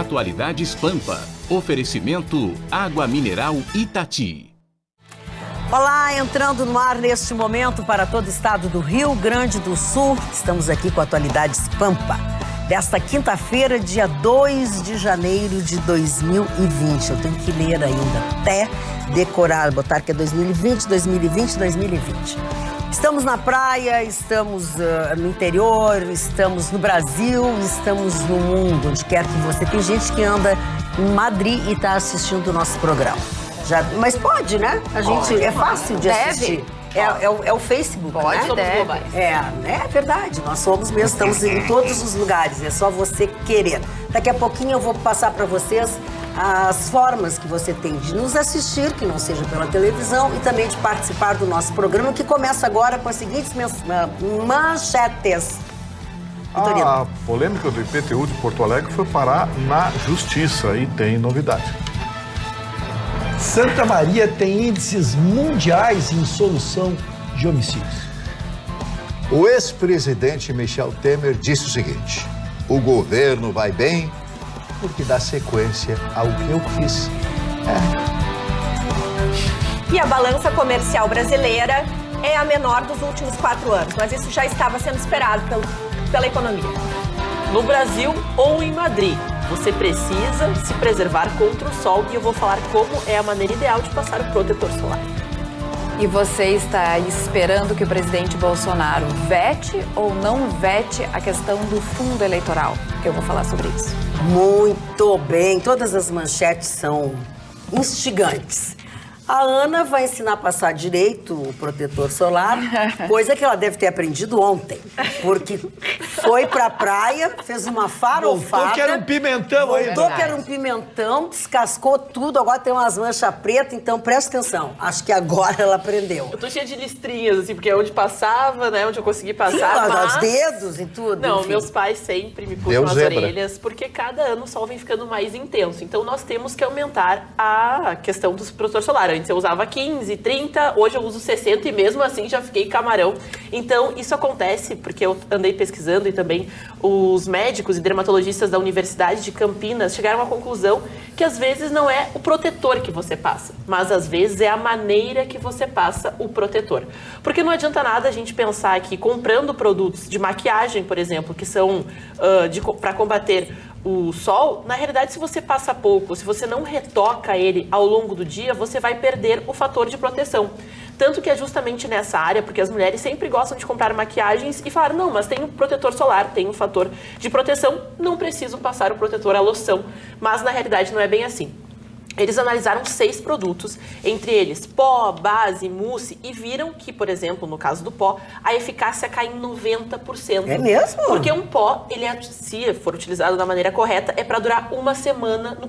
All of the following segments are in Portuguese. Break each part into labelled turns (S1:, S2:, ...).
S1: Atualidades Pampa. Oferecimento Água Mineral Itati.
S2: Olá, entrando no ar neste momento para todo o estado do Rio Grande do Sul. Estamos aqui com Atualidades Pampa. Desta quinta-feira, dia 2 de janeiro de 2020. Eu tenho que ler ainda até decorar, botar que é 2020, 2020, 2020. Estamos na praia, estamos no interior, estamos no Brasil, estamos no mundo, onde quer que você... Tem gente que anda em Madrid e está assistindo o nosso programa. Mas pode, né? A gente, é fácil de assistir. É o Facebook,
S3: pode,
S2: né?
S3: somos globais.
S2: É verdade, nós somos mesmo, estamos em todos os lugares, é só você querer. Daqui a pouquinho eu vou passar para vocês as formas que você tem de nos assistir, que não seja pela televisão, e também de participar do nosso programa, que começa agora com as seguintes manchetes.
S4: A polêmica do IPTU de Porto Alegre foi parar na justiça e tem novidade.
S5: Santa Maria tem índices mundiais em solução de homicídios.
S6: O ex-presidente Michel Temer disse o seguinte: o governo vai bem porque dá sequência ao que eu fiz.
S3: E a balança comercial brasileira é a menor dos últimos 4 anos, mas isso já estava sendo esperado pela economia.
S7: No Brasil ou em Madrid, você precisa se preservar contra o sol e eu vou falar como é a maneira ideal de passar o protetor solar.
S8: E você está esperando que o presidente Bolsonaro vete ou não vete a questão do fundo eleitoral? Que eu vou falar sobre isso.
S2: Muito bem, todas as manchetes são instigantes. A Ana vai ensinar a passar direito o protetor solar, coisa que ela deve ter aprendido ontem, porque foi pra praia, fez uma farofada.
S5: Voltou que era um pimentão aí.
S2: Voltou que era um pimentão, descascou tudo, agora tem umas manchas pretas, então presta atenção. Acho que agora ela aprendeu.
S7: Eu tô cheia de listrinhas, assim, porque é onde passava, né, onde eu consegui passar,
S2: mas... Os dedos e tudo.
S7: Não,
S2: enfim.
S7: Meus pais sempre me puxam as orelhas, porque cada ano o sol vem ficando mais intenso. Então nós temos que aumentar a questão do protetor solar. Antes eu usava 15, 30, hoje eu uso 60 e mesmo assim já fiquei camarão. Então isso acontece porque eu andei pesquisando e também os médicos e dermatologistas da Universidade de Campinas chegaram à conclusão que às vezes não é o protetor que você passa, mas às vezes é a maneira que você passa o protetor. Porque não adianta nada a gente pensar que comprando produtos de maquiagem, por exemplo, que são para combater o sol, na realidade, se você passa pouco, se você não retoca ele ao longo do dia, você vai perder o fator de proteção. Tanto que é justamente nessa área, porque as mulheres sempre gostam de comprar maquiagens e falar, não, mas tem o protetor solar, tem o fator de proteção, não preciso passar o protetor à loção. Mas na realidade não é bem assim. Eles analisaram 6 produtos, entre eles pó, base, mousse, e viram que, por exemplo, no caso do pó, a eficácia cai em 90%.
S2: É mesmo?
S7: Porque um pó, se for utilizado da maneira correta, é para durar 1 semana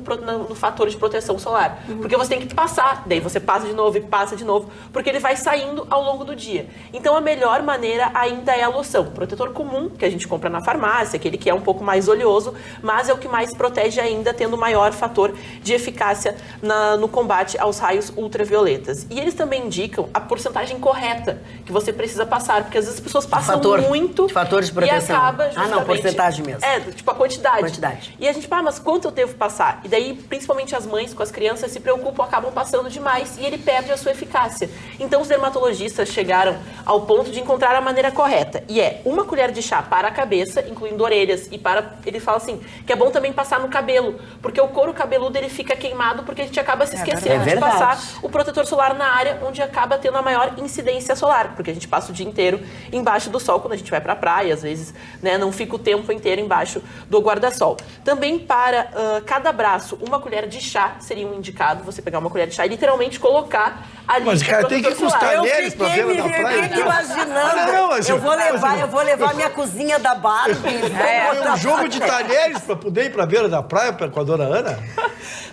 S7: no fator de proteção solar. Porque você tem que passar, daí você passa de novo e passa de novo, porque ele vai saindo ao longo do dia. Então a melhor maneira ainda é a loção. Protetor comum, que a gente compra na farmácia, aquele que é um pouco mais oleoso, mas é o que mais protege ainda, tendo maior fator de eficácia no combate aos raios ultravioletas. E eles também indicam a porcentagem correta que você precisa passar, porque às vezes as pessoas passam muito
S2: fator de proteção.
S7: E acaba justamente...
S2: não, porcentagem mesmo.
S7: Tipo a quantidade. E a gente, mas quanto eu devo passar? E daí, principalmente as mães com as crianças se preocupam, acabam passando demais e ele perde a sua eficácia. Então os dermatologistas chegaram ao ponto de encontrar a maneira correta. E é 1 colher de chá para a cabeça, incluindo orelhas, e ele fala assim, que é bom também passar no cabelo, porque o couro cabeludo ele fica queimado porque a gente acaba se esquecendo de passar o protetor solar na área onde acaba tendo a maior incidência solar, porque a gente passa o dia inteiro embaixo do sol quando a gente vai pra praia, às vezes, né, não fica o tempo inteiro embaixo do guarda-sol. Também para cada braço, 1 colher de chá seria um indicado, você pegar 1 colher de chá e literalmente colocar ali.
S5: Mas, cara, tem que ir com os talheres pra ver na praia.
S2: Eu fiquei imaginando. Eu vou levar minha cozinha da Barbie.
S5: Um jogo de talheres pra poder ir pra beira da praia com a dona Ana?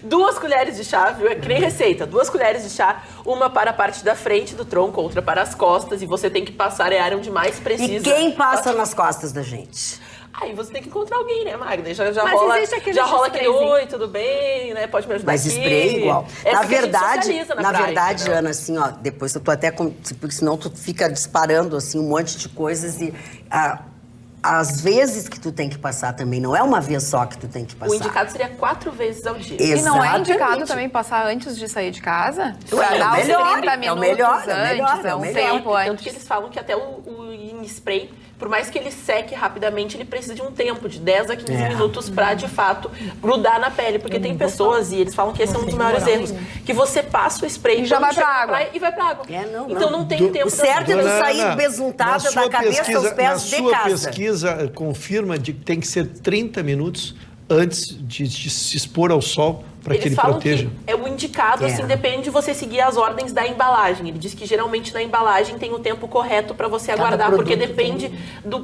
S7: 2 colheres de chá, viu? É que nem receita. 2 colheres de chá, uma para a parte da frente do tronco, outra para as costas. E você tem que passar a área onde mais precisa.
S2: E quem passa nas costas da gente?
S7: Aí você tem que encontrar alguém, né, Magda? Já
S3: mas
S7: rola,
S3: existe aquele
S7: já rola aquele oi, tudo bem, né? Pode me ajudar
S2: mas
S7: aqui.
S2: spray igual.
S7: Na verdade,
S2: praia, Ana, assim, ó, depois eu tô até com... Porque senão tu fica disparando, assim, um monte de coisas e... as vezes que tu tem que passar também, não é uma vez só que tu tem que passar.
S7: O indicado seria 4 vezes ao dia.
S2: Exatamente.
S8: E não é indicado também passar antes de sair de casa? Pra dar os 30 minutos antes, é um tempo antes.
S7: Tanto que eles falam que até o spray, por mais que ele seque rapidamente, ele precisa de um tempo, de 10 a 15 minutos pra, de fato, grudar na pele. Porque tem pessoas, e eles falam que esse é um dos maiores erros, que você passa o spray
S8: e já vai pra água.
S7: E vai pra água. Então não tem tempo.
S2: O certo é não sair besuntada da cabeça aos pés de casa.
S5: Na sua pesquisa, confirma de que tem que ser 30 minutos antes de se expor ao sol para que ele proteja.
S7: Que é o indicado, assim, depende de você seguir as ordens da embalagem. Ele diz que geralmente na embalagem tem o tempo correto para você aguardar, porque depende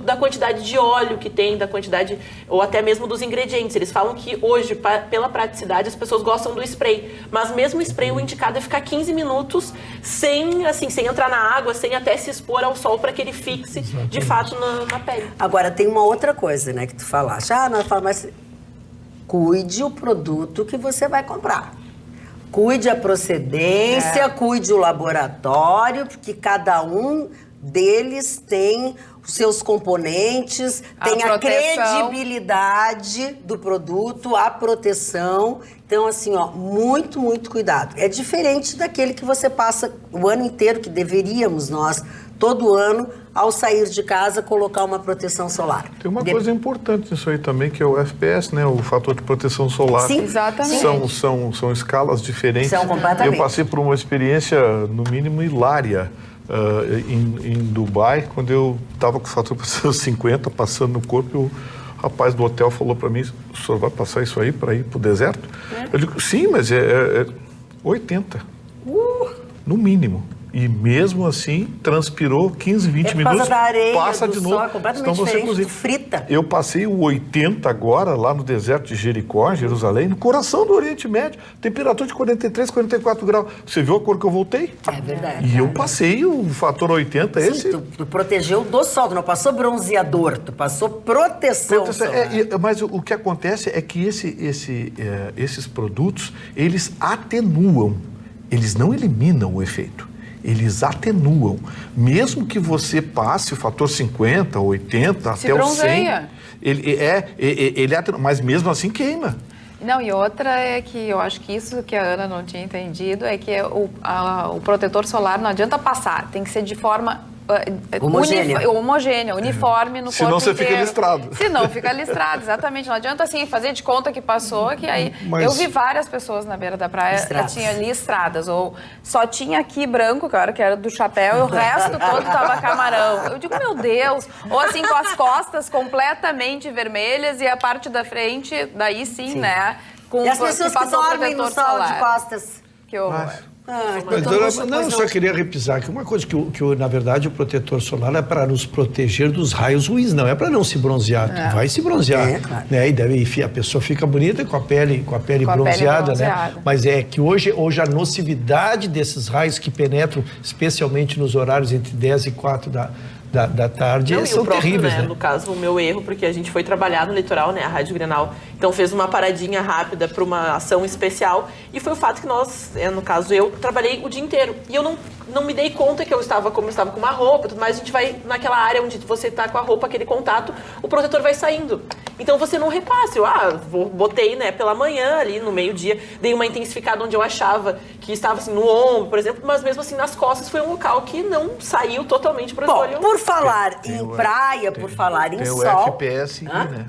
S7: da quantidade de óleo que tem, da quantidade, ou até mesmo dos ingredientes. Eles falam que hoje, pela praticidade, as pessoas gostam do spray. Mas mesmo o spray, o indicado é ficar 15 minutos sem entrar na água, sem até se expor ao sol, para que ele fixe, de fato, na pele.
S2: Agora, tem uma outra coisa, né, que tu falaste. Na farmácia... Cuide o produto que você vai comprar. Cuide a procedência, cuide o laboratório, porque cada um deles tem os seus componentes, tem a credibilidade do produto, a proteção. Então, assim, muito, muito cuidado. É diferente daquele que você passa o ano inteiro, que deveríamos nós, todo ano, ao sair de casa, colocar uma proteção solar.
S4: Tem uma coisa importante nisso aí também, que é o FPS, né? O fator de proteção solar.
S2: Sim,
S8: exatamente.
S4: São escalas diferentes.
S2: São completamente.
S4: Eu passei por uma experiência, no mínimo, hilária em Dubai, quando eu estava com o fator de proteção 50 passando no corpo, o rapaz do hotel falou para mim: o senhor vai passar isso aí para ir para o deserto? Eu digo, sim, mas é 80. No mínimo. E mesmo assim, transpirou 15, 20 minutos,
S2: da areia,
S4: passa de novo.
S2: Sol, completamente
S4: então você cozinha.
S2: Frita.
S4: Eu passei o 80 agora, lá no deserto de Jericó, Jerusalém, no coração do Oriente Médio, temperatura de 43, 44 graus. Você viu a cor que eu voltei?
S2: É verdade.
S4: E eu passei o fator 80,
S2: Sim,
S4: esse...
S2: Tu protegeu do sol, tu não passou bronzeador, tu passou proteção solar.
S4: Mas o que acontece é que esses produtos, eles atenuam, eles não eliminam o efeito. Eles atenuam. Mesmo que você passe o fator 50, 80, até o 100, ele atenua, mas mesmo assim queima.
S8: Não, e outra é que eu acho que isso que a Ana não tinha entendido é que o protetor solar não adianta passar, tem que ser de forma homogênea, uniforme no corpo
S4: Senão você
S8: inteiro.
S4: fica listrado.
S8: Senão fica listrado, exatamente. Não adianta assim fazer de conta que passou, que aí... Eu vi várias pessoas na beira da praia que tinham listradas, ou só tinha aqui branco, que era do chapéu, e o resto todo tava camarão. Eu digo, meu Deus! Ou assim, com as costas completamente vermelhas e a parte da frente, daí sim. né?
S2: E as pessoas que dormem no sol de costas.
S8: Que horror.
S5: Eu só queria repisar que uma coisa que na verdade, o protetor solar é para nos proteger dos raios ruins, não é para não se bronzear. Tu vai se bronzear, claro. Né? E a pessoa fica bonita com a pele bronzeada, né? Mas é que hoje a nocividade desses raios que penetram, especialmente nos horários entre 10 e 4 da tarde, são terríveis, né?
S7: No caso, o meu erro, porque a gente foi trabalhar no litoral, né, a Rádio Grenal, então fez uma paradinha rápida para uma ação especial, e foi o fato que nós, no caso eu, trabalhei o dia inteiro, e eu não me dei conta que eu estava com uma roupa, tudo mais, a gente vai naquela área onde você está com a roupa, aquele contato, o protetor vai saindo, então você não repassa, botei, né, pela manhã ali, no meio-dia, dei uma intensificada onde eu achava que estava assim, no ombro, por exemplo, mas mesmo assim nas costas foi um local que não saiu totalmente para o
S2: Por falar em praia, por falar em sol...
S4: Tem o FPSI, né?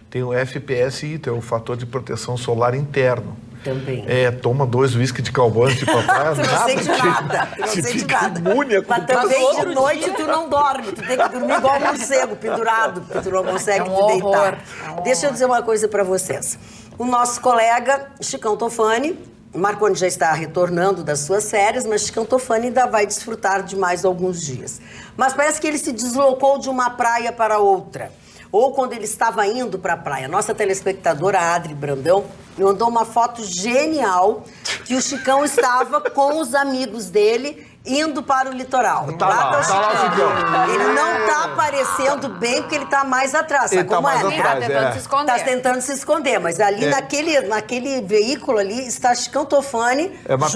S4: Tem o FPSI, tem o fator de proteção solar interno.
S2: Também.
S4: Toma 2 whisky de cowboy de papai,
S2: Você não sente nada. Você não sente nada. Mas também de noite tu não dorme. Tu tem que dormir igual um morcego, pendurado, porque tu não consegue te deitar. Deixa eu dizer uma coisa pra vocês. O nosso colega Chicão Tofani, Marconi já está retornando das suas férias, mas Chicão Tofani ainda vai desfrutar de mais alguns dias. Mas parece que ele se deslocou de uma praia para outra. Ou quando ele estava indo para a praia. Nossa telespectadora Adri Brandão me mandou uma foto genial que o Chicão estava com os amigos dele indo para o litoral.
S4: Tá lá o Chicão.
S2: Ele não tá aparecendo bem porque ele tá mais atrás.
S4: Ele tá mais
S8: Ele tá tentando se esconder.
S2: Tá tentando se esconder, mas ali naquele veículo ali está Chicão Tofani.
S4: Mas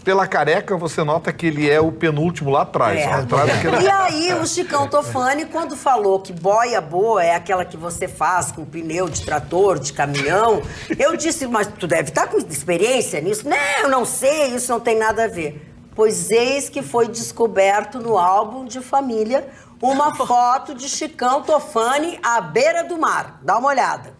S4: pela careca você nota que ele é o penúltimo lá atrás.
S2: E aí o Chicão Tofani, quando falou que boia boa é aquela que você faz com pneu de trator, de caminhão, eu disse, mas tu deve estar com experiência nisso? Não sei, isso não tem nada a ver. Pois eis que foi descoberto no álbum de família uma foto de Chicão Tofani à beira do mar. Dá uma olhada.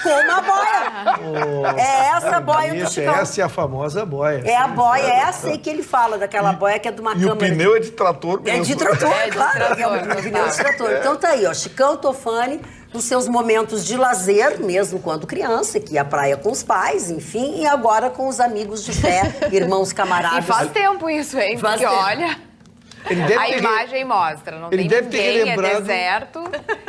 S2: Com uma boia. É essa boia do Chicão.
S5: Essa é a famosa boia.
S2: É a boia, essa aí que ele fala, daquela boia que é de uma câmera.
S4: E o pneu é de trator mesmo.
S2: É de trator, claro. É um pneu de trator. Então tá aí, ó, Chicão Tofani, nos seus momentos de lazer, mesmo quando criança, que ia à praia com os pais, enfim, e agora com os amigos de fé, irmãos camaradas.
S8: E faz tempo isso, hein? Porque olha... A imagem mostra, não tem ninguém, é deserto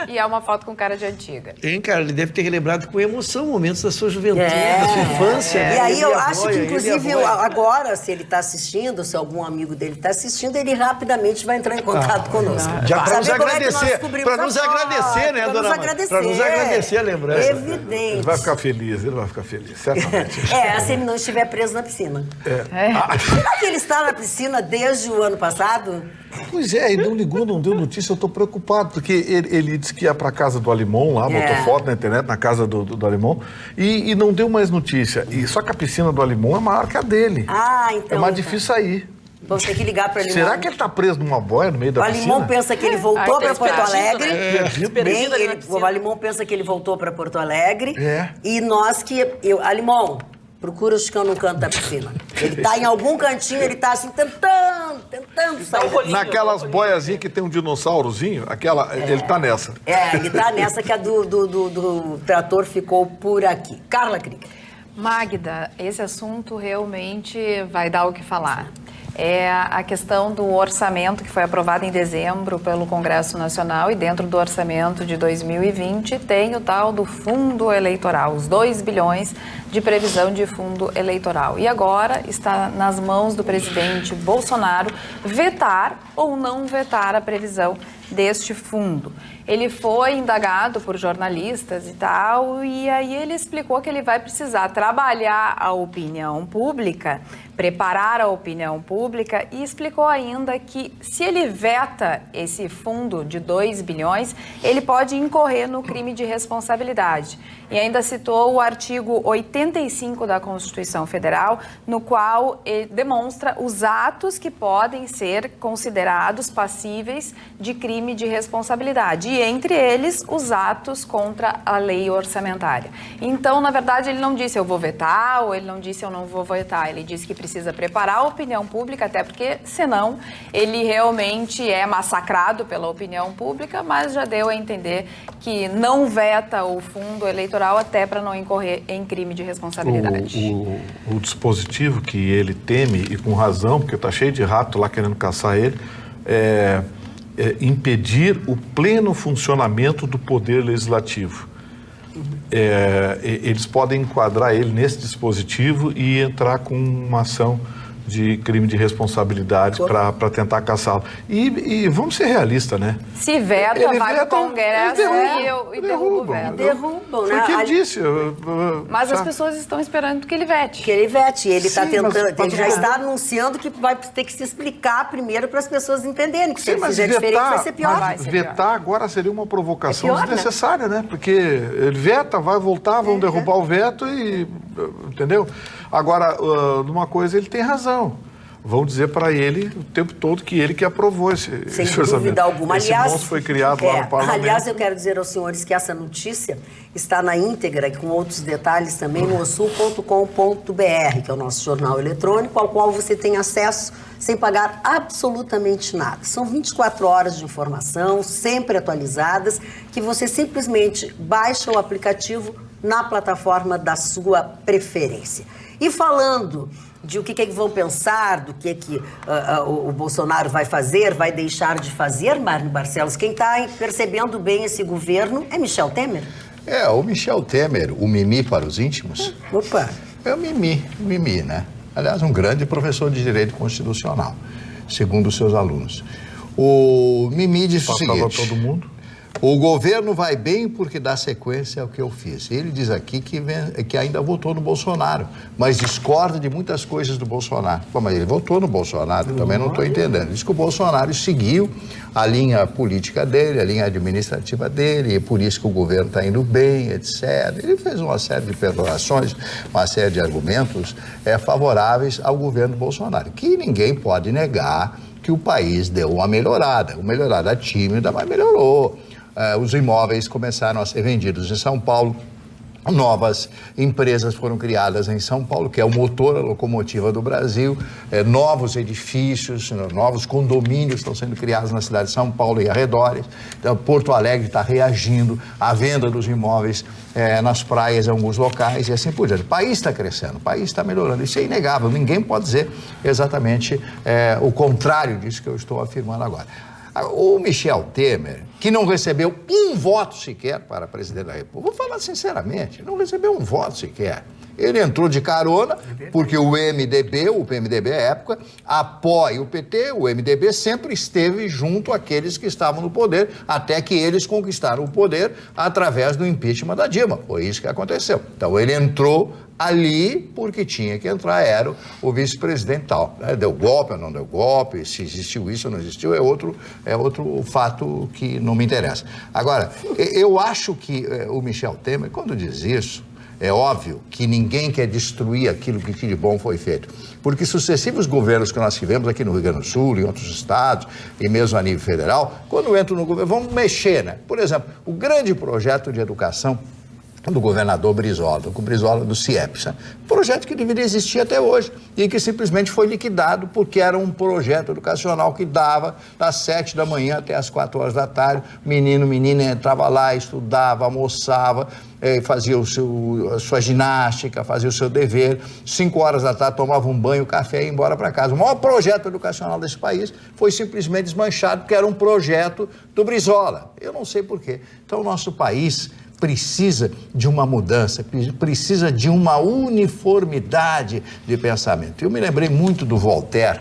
S8: e é uma foto com cara de antiga.
S5: Hein, cara, ele deve ter relembrado com emoção momentos da sua juventude, da sua infância.
S2: E aí eu acho que, inclusive, agora, se ele está assistindo, se algum amigo dele está assistindo, ele rapidamente vai entrar em contato conosco.
S5: Já para nos agradecer, para nos agradecer, né, dona Mãe? Para nos agradecer a lembrança.
S2: Evidente.
S4: Ele vai ficar feliz, certamente.
S2: Se ele não estiver preso na piscina. Será que ele está na piscina desde o ano passado?
S4: Pois é, ele não ligou, não deu notícia, eu tô preocupado, porque ele disse que ia pra casa do Alimão lá, botou foto na internet, na casa do Alimão, e não deu mais notícia. E só que a piscina do Alimão é maior que a dele.
S2: Então.
S4: É mais difícil sair.
S2: Vamos ter que ligar para o Alimão.
S4: Será que ele tá preso numa boia no meio da piscina?
S2: O Alimão pensa que ele voltou para Porto Alegre.
S7: O
S2: Alimão pensa que ele voltou para Porto Alegre. E nós Alimão, procura o Chicão no canto da piscina. Ele tá em algum cantinho, ele tá assim, tentando sair.
S4: Naquelas boiazinhas que tem um dinossaurozinho, ele tá nessa.
S2: Ele tá nessa que a do trator ficou por aqui. Carla Krieger.
S8: Magda, esse assunto realmente vai dar o que falar. É a questão do orçamento que foi aprovado em dezembro pelo Congresso Nacional, e dentro do orçamento de 2020 tem o tal do fundo eleitoral, os 2 bilhões de previsão de fundo eleitoral. E agora está nas mãos do presidente Bolsonaro vetar ou não vetar a previsão deste fundo. Ele foi indagado por jornalistas e tal, e aí ele explicou que ele vai precisar trabalhar a opinião pública, preparar a opinião pública, e explicou ainda que se ele veta esse fundo de 2 bilhões, ele pode incorrer no crime de responsabilidade. E ainda citou o artigo 85 da Constituição Federal, no qual ele demonstra os atos que podem ser considerados passíveis de crime de responsabilidade, e entre eles os atos contra a lei orçamentária. Então, na verdade, ele não disse eu vou vetar, ou ele não disse eu não vou vetar, ele disse que precisa preparar a opinião pública, até porque, senão, ele realmente é massacrado pela opinião pública, mas já deu a entender que não veta o fundo eleitoral até para não incorrer em crime de responsabilidade.
S4: O dispositivo que ele teme, e com razão, porque está cheio de rato lá querendo caçar ele, é impedir o pleno funcionamento do poder legislativo. Eles podem enquadrar ele nesse dispositivo e entrar com uma ação de crime de responsabilidade para tentar caçá-lo. E vamos ser realistas, né?
S8: Se veta, vai para o Congresso e derruba o veto.
S2: Derrubam,
S4: né? Foi o que ele disse.
S8: Mas as pessoas estão esperando que ele vete.
S2: Que ele vete. Ele está tentando, ele já está anunciando que vai ter que se explicar primeiro para as pessoas entenderem que se ele fizer diferente vai ser pior.
S4: Vetar agora seria uma provocação desnecessária, né? Porque ele veta, vai voltar, vão derrubar o veto e... Entendeu? Agora, numa coisa ele tem razão. Vão dizer para ele o tempo todo que ele que aprovou esse
S2: orçamento. Sem dúvida alguma.
S4: Esse monstro foi criado lá no parlamento.
S2: Aliás, eu quero dizer aos senhores que essa notícia está na íntegra, com outros detalhes também, no osul.com.br, que é o nosso jornal eletrônico, ao qual você tem acesso sem pagar absolutamente nada. São 24 horas de informação, sempre atualizadas, que você simplesmente baixa o aplicativo na plataforma da sua preferência. E falando de o que vão pensar, do que o Bolsonaro vai fazer, vai deixar de fazer, Marne Barcelos, quem está percebendo bem esse governo é Michel Temer?
S6: O Michel Temer, o mimi para os íntimos.
S2: Opa!
S6: É o mimi, né? Aliás, um grande professor de direito constitucional, segundo os seus alunos. O Mimi disse o seguinte...
S4: todo mundo.
S6: O governo vai bem porque dá sequência ao que eu fiz. Ele diz aqui que ainda votou no Bolsonaro, mas discorda de muitas coisas do Bolsonaro. Pô, mas ele votou no Bolsonaro, eu também não estou entendendo. Diz que o Bolsonaro seguiu a linha política dele, a linha administrativa dele, e por isso que o governo está indo bem, etc. Ele fez uma série de perdoações, uma série de argumentos favoráveis ao governo Bolsonaro, que ninguém pode negar que o país deu uma melhorada tímida, mas melhorou. Os imóveis começaram a ser vendidos em São Paulo, novas empresas foram criadas em São Paulo, que é o motor, a locomotiva do Brasil, novos edifícios, novos condomínios estão sendo criados na cidade de São Paulo e arredores. Então, Porto Alegre está reagindo à venda dos imóveis nas praias em alguns locais e assim por diante. O país está crescendo, o país está melhorando, isso é inegável, ninguém pode dizer exatamente o contrário disso que eu estou afirmando agora. O Michel Temer, que não recebeu um voto sequer para presidente da República, vou falar sinceramente, não recebeu um voto sequer. Ele entrou de carona porque o PMDB à época, apoia o PT, o MDB sempre esteve junto àqueles que estavam no poder, até que eles conquistaram o poder através do impeachment da Dilma. Foi isso que aconteceu. Então ele entrou ali porque tinha que entrar, era o vice-presidente tal. Deu golpe ou não deu golpe, se existiu isso ou não existiu, é outro fato que não me interessa. Agora, eu acho que o Michel Temer, quando diz isso, é óbvio que ninguém quer destruir aquilo que de bom foi feito. Porque sucessivos governos que nós tivemos aqui no Rio Grande do Sul, em outros estados, e mesmo a nível federal, quando entram no governo, vão mexer, né? Por exemplo, o grande projeto de educação do governador Brizola, com o Brizola do CIEPS, né? Projeto que deveria existir até hoje e que simplesmente foi liquidado porque era um projeto educacional que dava das 7 da manhã até as 4 horas da tarde, menina entrava lá, estudava, almoçava, fazia a sua ginástica, fazia o seu dever, 5 horas da tarde tomava um banho, café e ia embora para casa. O maior projeto educacional desse país foi simplesmente desmanchado porque era um projeto do Brizola. Eu não sei por quê. Então o nosso país precisa de uma mudança, precisa de uma uniformidade de pensamento. Eu me lembrei muito do Voltaire,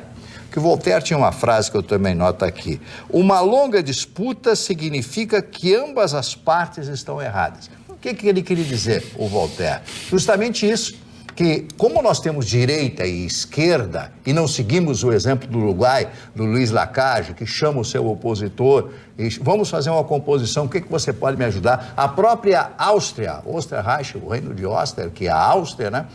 S6: que o Voltaire tinha uma frase que eu também noto aqui: uma longa disputa significa que ambas as partes estão erradas. O que ele queria dizer, o Voltaire? Justamente isso, que como nós temos direita e esquerda e não seguimos o exemplo do Uruguai, do Luiz Lacalle, que chama o seu opositor e vamos fazer uma composição, o que você pode me ajudar? A própria Áustria, Österreich, o reino de Öster, que é a Áustria, né,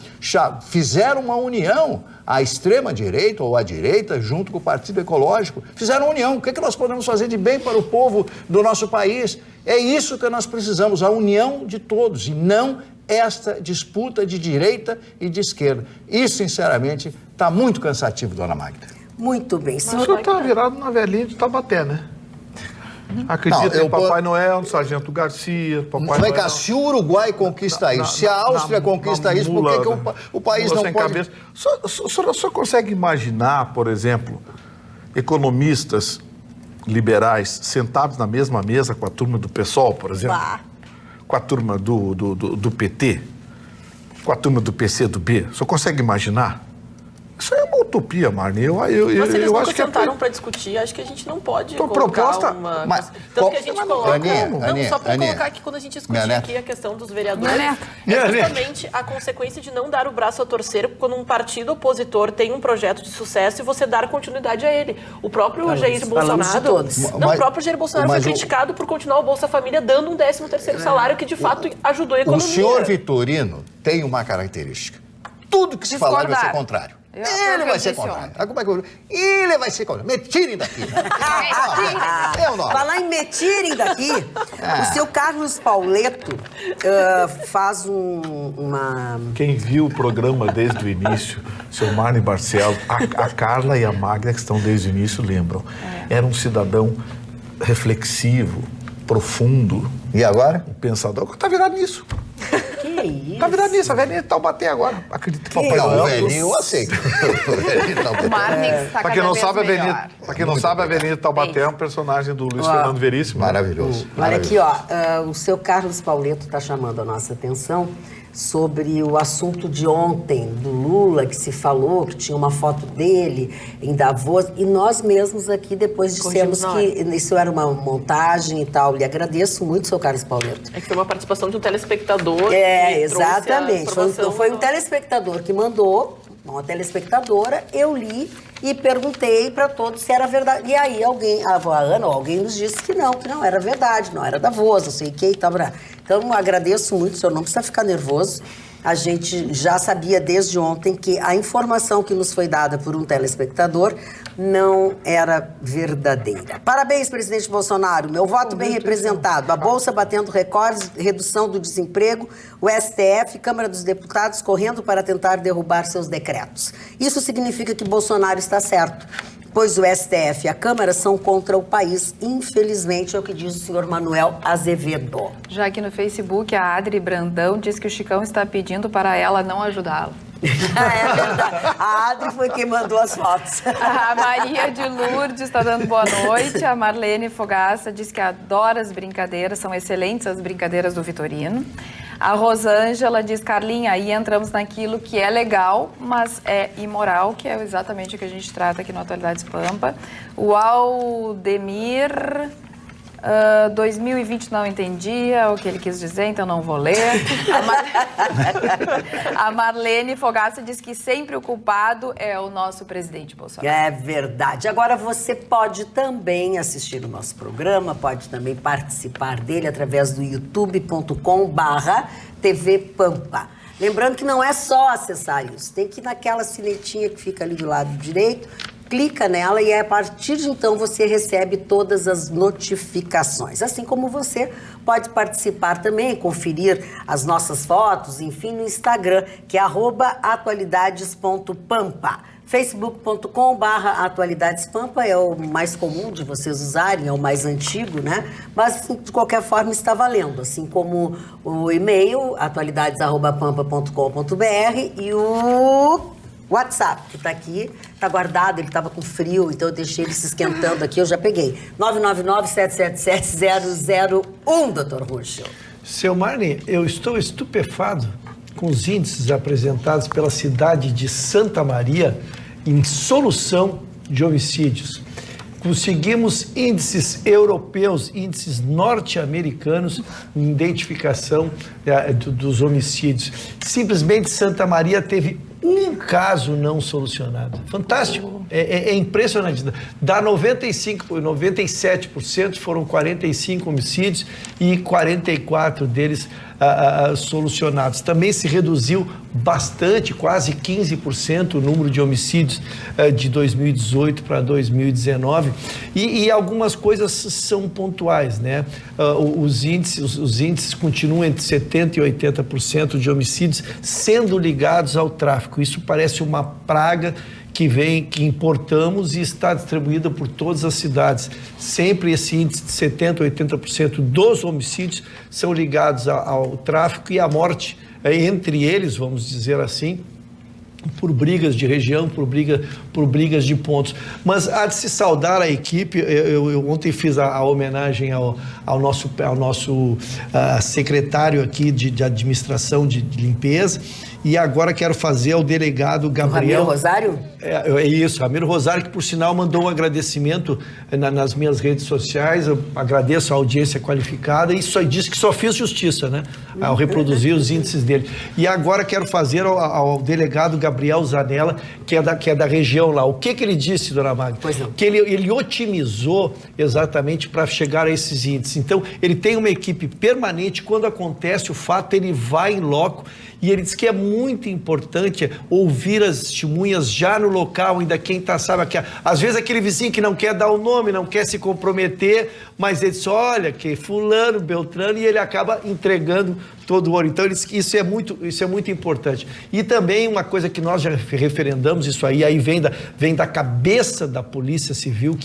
S6: fizeram uma união, a extrema-direita ou a direita, junto com o Partido Ecológico, fizeram uma união. O que nós podemos fazer de bem para o povo do nosso país? É isso que nós precisamos, a união de todos e não esta disputa de direita e de esquerda. Isso, sinceramente, está muito cansativo, dona Magda.
S2: Muito bem.
S4: O senhor está virado na velhinha de Taubaté, né? Acredita em Papai Noel, no Sargento Garcia, Papai
S6: Noel. Se o Uruguai conquista isso, se a Áustria conquista isso, por que o país não pode...
S4: O senhor consegue imaginar, por exemplo, economistas liberais sentados na mesma mesa com a turma do PSOL, por exemplo? Com a turma do PT, com a turma do PCdoB, o senhor consegue imaginar? Isso é uma utopia, Marne.
S7: Mas eles nunca sentaram para discutir, acho que a gente não pode colocar uma...
S6: Mas,
S7: tanto que a gente coloca... Só para colocar aqui, quando a gente discutir aqui a questão dos vereadores, é justamente a consequência de não dar o braço a torcer quando um partido opositor tem um projeto de sucesso e você dar continuidade a ele. O próprio Jair Bolsonaro... o próprio Jair Bolsonaro foi criticado por continuar o Bolsa Família dando um 13º salário que, de fato, ajudou a economia.
S6: O senhor Vitorino tem uma característica. Tudo que se falar vai ser contrário. Ele vai ser contrário. Ele vai ser contrário. Me tirem daqui.
S2: Falar em me tirem daqui, o seu Carlos Pauleto faz uma...
S4: Quem viu o programa desde o início, seu Marne Barcelos, a Carla e a Magda, que estão desde o início, lembram. Era um cidadão reflexivo, profundo.
S6: E agora?
S4: Um pensador. Tá virado nisso.
S2: Que isso?
S4: Tá virado nisso, a velhinha de Taubaté agora. Acredita
S6: que o velhinho eu aceito.
S8: O Marnix está
S4: Pra quem não sabe, a velhinha de Taubaté é um personagem do Luiz Fernando Veríssimo.
S6: Maravilhoso.
S2: Olha aqui, ó, o seu Carlos Pauleto está chamando a nossa atenção sobre o assunto de ontem, do Lula, que se falou, que tinha uma foto dele em Davos, e nós mesmos aqui depois dissemos que isso era uma montagem e tal. Lhe agradeço muito, seu Carlos Pauleto.
S7: É que foi uma participação de um telespectador.
S2: Exatamente. Foi um telespectador que mandou, uma telespectadora, eu li e perguntei para todos se era verdade. E aí a Ana ou alguém nos disse que não era verdade, não era Davos, não sei o que e tal. Então, agradeço muito, o senhor não precisa ficar nervoso. A gente já sabia desde ontem que a informação que nos foi dada por um telespectador não era verdadeira. Parabéns, presidente Bolsonaro. Meu voto bem representado. A Bolsa batendo recordes, redução do desemprego, o STF, Câmara dos Deputados correndo para tentar derrubar seus decretos. Isso significa que Bolsonaro está certo, pois o STF e a Câmara são contra o país. Infelizmente, é o que diz o senhor Manuel Azevedo.
S8: Já aqui no Facebook, a Adri Brandão diz que o Chicão está pedindo para ela não ajudá-lo.
S2: É verdade. A Adri foi quem mandou as fotos.
S8: A Maria de Lourdes está dando boa noite. A Marlene Fogaça diz que adora as brincadeiras, são excelentes as brincadeiras do Vitorino. A Rosângela diz, Carlinha, aí entramos naquilo que é legal, mas é imoral, que é exatamente o que a gente trata aqui no Atualidades Pampa. O Aldemir... 2020 não entendia o que ele quis dizer, então não vou ler. A Marlene Fogaça diz que sempre o culpado é o nosso presidente Bolsonaro.
S2: É verdade. Agora você pode também assistir o nosso programa, pode também participar dele através do youtube.com/TV Pampa. Lembrando que não é só acessar isso, tem que ir naquela sinetinha que fica ali do lado direito, clica nela e a partir de então você recebe todas as notificações. Assim como você pode participar também, conferir as nossas fotos, enfim, no Instagram, que é @atualidades.pampa. facebook.com/atualidadespampa é o mais comum de vocês usarem, é o mais antigo, né? Mas, de qualquer forma, está valendo. Assim como o e-mail, atualidades@pampa.com.br e o WhatsApp, que está aqui, está guardado, ele estava com frio, então eu deixei ele se esquentando aqui, eu já peguei. 999-777-001, doutor Ruschel.
S5: Seu Marne, eu estou estupefado com os índices apresentados pela cidade de Santa Maria em solução de homicídios. Conseguimos índices europeus, índices norte-americanos em identificação dos homicídios. Simplesmente Santa Maria teve um caso não solucionado. Fantástico. É impressionante. Da 97% foram 45 homicídios e 44 deles solucionados. Também se reduziu bastante, quase 15% o número de homicídios de 2018 para 2019. E algumas coisas são pontuais, né? Os índices continuam entre 70% e 80% de homicídios sendo ligados ao tráfico. Isso parece uma praga que importamos e está distribuída por todas as cidades. Sempre esse índice de 70% a 80% dos homicídios são ligados ao tráfico e à morte, entre eles, vamos dizer assim, por brigas de região, por brigas de pontos. Mas há de se saudar a equipe. Eu ontem fiz a homenagem ao nosso secretário aqui de administração de limpeza, e agora quero fazer ao delegado Gabriel.
S2: Ramiro Rosário?
S5: É isso, Ramiro Rosário, que por sinal mandou um agradecimento nas minhas redes sociais. Eu agradeço a audiência qualificada e disse que só fiz justiça, né? Ao reproduzir os índices dele. E agora quero fazer ao delegado Gabriel Zanella, que é da região lá. O que ele disse, dona Magda?
S2: Pois não.
S5: Que ele otimizou exatamente para chegar a esses índices. Então, ele tem uma equipe permanente. Quando acontece o fato, ele vai em loco. E ele diz que é muito importante ouvir as testemunhas já no local, ainda quem está, sabe, às vezes aquele vizinho que não quer dar o nome, não quer se comprometer, mas ele diz, olha, que fulano, beltrano, e ele acaba entregando todo o ouro. Então, isso é muito importante. E também uma coisa que nós já referendamos, isso aí vem da cabeça da Polícia Civil,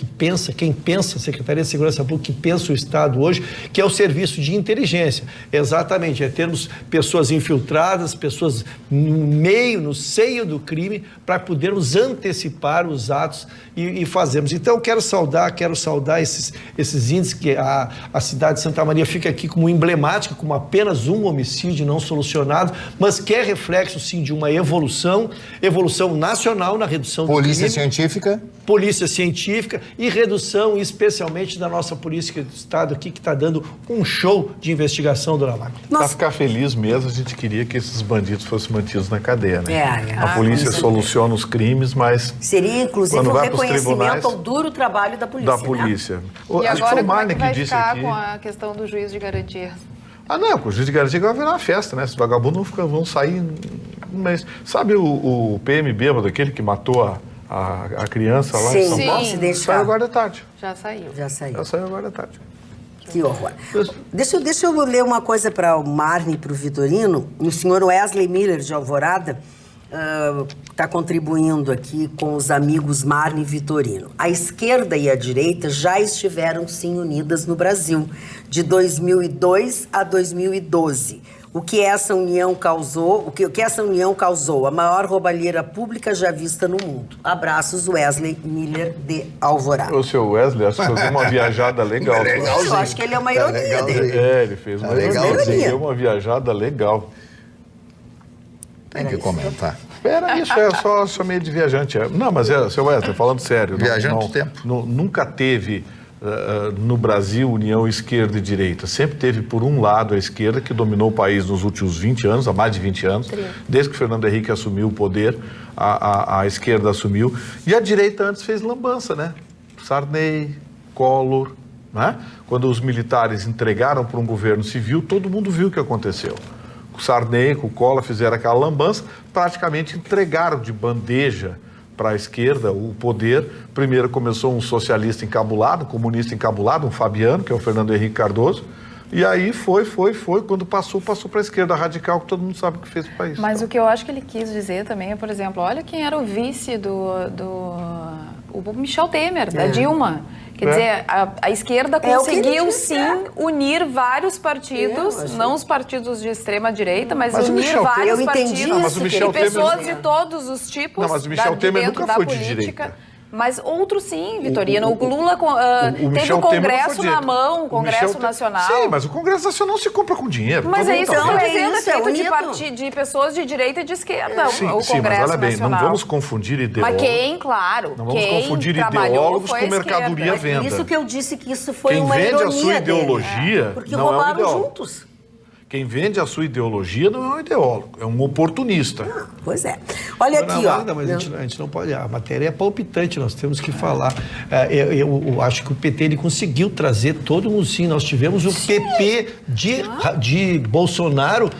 S5: quem pensa, Secretaria de Segurança Pública, que pensa o Estado hoje, que é o serviço de inteligência. Exatamente, é termos pessoas infiltradas, pessoas no seio do crime, para podermos antecipar os atos e fazermos. Então, quero saudar esses índices, que a cidade de Santa Maria fica aqui como emblemática, como apenas um homicídio não solucionado, mas que é reflexo, sim, de uma evolução nacional na redução do crime.
S6: Polícia científica?
S5: Polícia científica e redução, especialmente da nossa polícia do Estado aqui, que está dando um show de investigação do Lava.
S4: Para ficar feliz mesmo, a gente queria que esses bandidos fossem mantidos na cadeia, né? A polícia soluciona os crimes, mas...
S2: Seria, inclusive, um reconhecimento ao duro trabalho da polícia.
S4: Da polícia.
S8: E
S4: acho
S8: agora,
S4: que foi o
S8: como
S4: Marne
S8: é que vai
S4: que disse
S8: ficar
S4: aqui.
S8: com a questão do juiz de garantia?
S4: Não, com o juiz de garantia vai virar uma festa, né? Esses vagabundos vão sair um mês. Sabe o PM bêbado, aquele que matou a criança lá em São Paulo? Saiu agora de tarde.
S8: Já saiu.
S2: Já saiu.
S4: Já saiu agora de tarde.
S2: Que horror. Deixa eu ler uma coisa para o Marne e para o Vitorino. O senhor Wesley Miller, de Alvorada, está contribuindo aqui com os amigos Marne e Vitorino. A esquerda e a direita já estiveram, sim, unidas no Brasil, de 2002 a 2012. O que essa união causou? A maior roubalheira pública já vista no mundo. Abraços, Wesley Miller de Alvorada.
S4: O senhor Wesley, acho que fez uma viajada legal.
S2: Eu acho que ele é uma ironia dele.
S4: Ele fez uma viajada legal.
S6: Tem que comentar.
S4: Era isso, só meio de viajante. Não, mas seu Wesley, falando sério.
S6: Viajante do tempo.
S4: Nunca teve no Brasil união esquerda e direita. Sempre teve, por um lado, a esquerda, que dominou o país nos últimos 20 anos, há mais de 20 anos. Desde que o Fernando Henrique assumiu o poder, a esquerda assumiu. E a direita antes fez lambança, né? Sarney, Collor, né? Quando os militares entregaram para um governo civil, todo mundo viu o que aconteceu. O Sarney, com o Collor fizeram aquela lambança, praticamente entregaram de bandeja para a esquerda o poder. Primeiro começou um socialista encabulado, um comunista encabulado, um Fabiano, que é o Fernando Henrique Cardoso, e aí foi, quando passou para a esquerda radical, que todo mundo sabe o que fez para o país.
S8: Mas o que eu acho que ele quis dizer também é, por exemplo, olha quem era o vice o Michel Temer, da Dilma. Quer dizer, a esquerda conseguiu, sim, unir vários partidos, não os partidos de extrema-direita, mas unir vários partidos e pessoas de todos os tipos.
S4: Não, mas o Michel Temer nunca foi de direita.
S8: Mas outros sim, Vitorino. O Lula teve o Congresso na mão, o Congresso Nacional.
S4: Sim, mas o Congresso Nacional se compra com dinheiro.
S8: Mas é isso que eu estou dizendo, feito de pessoas de direita e de esquerda, o Congresso
S4: mas olha bem,
S8: Nacional.
S4: não vamos confundir ideólogos.
S8: Mas quem, claro,
S4: não vamos confundir ideólogos com mercadoria à venda.
S2: Isso que eu disse que isso foi uma ironia.
S4: Quem vende a sua ideologia
S2: porque
S4: não
S2: roubaram
S4: é um ideólogo.
S2: juntos.
S4: Quem vende a sua ideologia não é um ideólogo, é um oportunista.
S2: Pois é. Olha aqui, ó.
S5: Mas a gente não pode... A matéria é palpitante, nós temos que falar. Eu acho que o PT ele conseguiu trazer todo mundo, sim. Nós tivemos o PP de Bolsonaro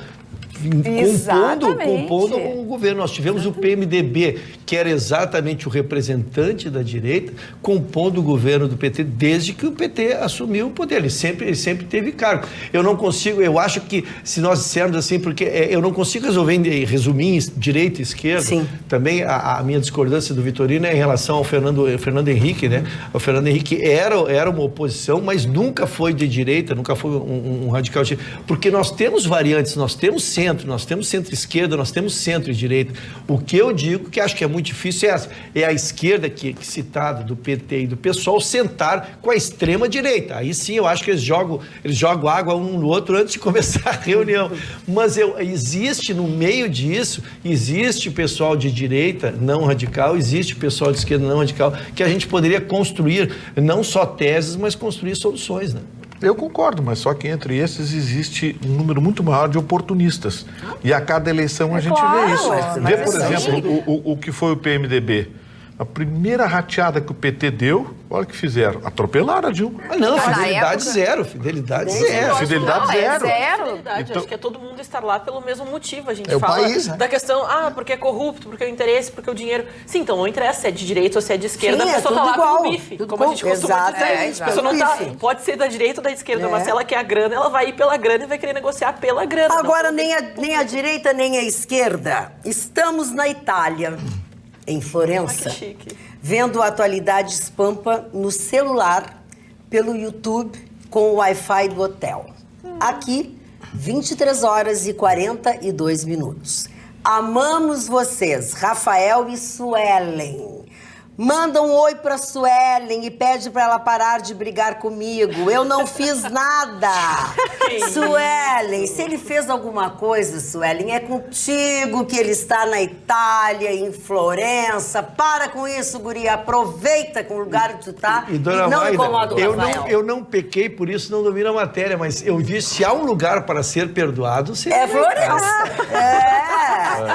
S5: compondo o governo. Nós tivemos o PMDB, que era exatamente o representante da direita, compondo o governo do PT desde que o PT assumiu o poder. Ele sempre teve cargo. Eu acho que, se nós dissermos assim, porque eu não consigo resumir em direita e esquerda. Sim. Também a minha discordância do Vitorino é em relação ao Fernando Henrique, né? O Fernando Henrique era uma oposição, mas nunca foi de direita, nunca foi um radical de direita. Porque nós temos variantes, nós temos centro, nós temos centro-esquerda, nós temos centro e direita. O que eu digo, que acho que é muito difícil, é a esquerda, que citada do PT e do PSOL, sentar com a extrema-direita. Aí sim, eu acho que eles jogam água um no outro antes de começar a reunião. Mas existe no meio disso, existe pessoal de direita não radical, existe pessoal de esquerda não radical, que a gente poderia construir não só teses, mas construir soluções, né?
S4: Eu concordo, mas só que entre esses existe um número muito maior de oportunistas. E a cada eleição a gente vê isso. Vê, por exemplo, o que foi o PMDB. A primeira rateada que o PT deu, olha o que fizeram. Atropelaram a Dilma.
S5: Não, fidelidade zero. Fidelidade zero.
S4: Fidelidade zero.
S7: Então, acho que é todo mundo estar lá pelo mesmo motivo. A gente
S6: é
S7: fala
S6: país, né?
S7: da questão, porque é corrupto, porque é o interesse, porque é o dinheiro. Sim, então não interessa se é de direita ou se é de esquerda, a pessoa está lá pelo bife. Como a gente costuma dizer. A pessoa não pode ser da direita ou da esquerda, mas se ela quer a grana, ela vai ir pela grana e vai querer negociar pela grana.
S2: Agora, nem a direita, nem a esquerda. Estamos na Itália, em Florença,
S7: que chique.
S2: Vendo a Atualidades Pampa no celular, pelo YouTube, com o Wi-Fi do hotel. Aqui, 23 horas e 42 minutos. Amamos vocês, Rafael e Suelen. Manda um oi pra Suelen e pede pra ela parar de brigar comigo. Eu não fiz nada. Suelen, se ele fez alguma coisa, Suelen, é contigo que ele está na Itália, em Florença. Para com isso, guria. Aproveita com o lugar que tu tá
S5: e dona
S2: não
S5: Magda,
S2: incomoda o Rafael.
S5: Eu não pequei, por isso não domino a matéria, mas eu vi se há um lugar para ser perdoado, seria
S2: é Florença.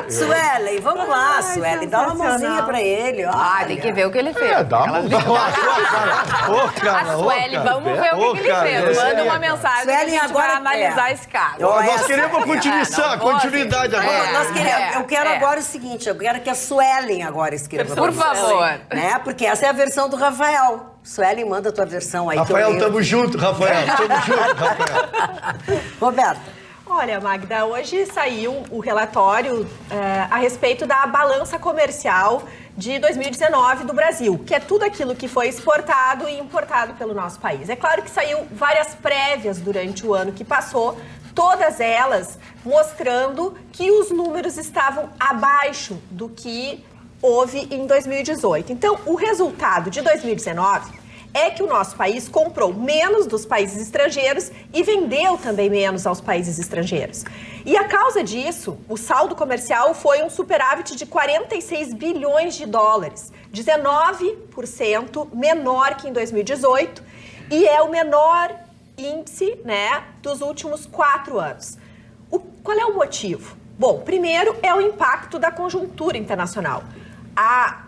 S2: Suelen, vamos lá, Suelen. Dá uma mãozinha pra ele.
S8: Tem que ver o que ele fez.
S5: Dá uma
S8: A Sueli, vamos ver o que ele fez. Manda uma mensagem que a gente
S2: agora
S8: vai analisar esse caso.
S5: Nós queremos continuidade agora.
S2: Eu quero agora o seguinte, eu quero que a Suelen agora escreva.
S8: Por favor.
S2: Né? Porque essa é a versão do Rafael. Suelen, manda a tua versão aí.
S5: Rafael, tamo junto, Rafael. Tamo junto, Rafael.
S2: Roberta.
S3: Olha, Magda, hoje saiu o relatório a respeito da balança comercial de 2019 do Brasil, que é tudo aquilo que foi exportado e importado pelo nosso país. É claro que saiu várias prévias durante o ano que passou, todas elas mostrando que os números estavam abaixo do que houve em 2018. Então, o resultado de 2019 é que o nosso país comprou menos dos países estrangeiros e vendeu também menos aos países estrangeiros. E a causa disso, o saldo comercial foi um superávit de 46 bilhões de dólares, 19% menor que em 2018 e é o menor índice, né, dos últimos 4 anos. Qual é o motivo? Bom, primeiro é o impacto da conjuntura internacional. A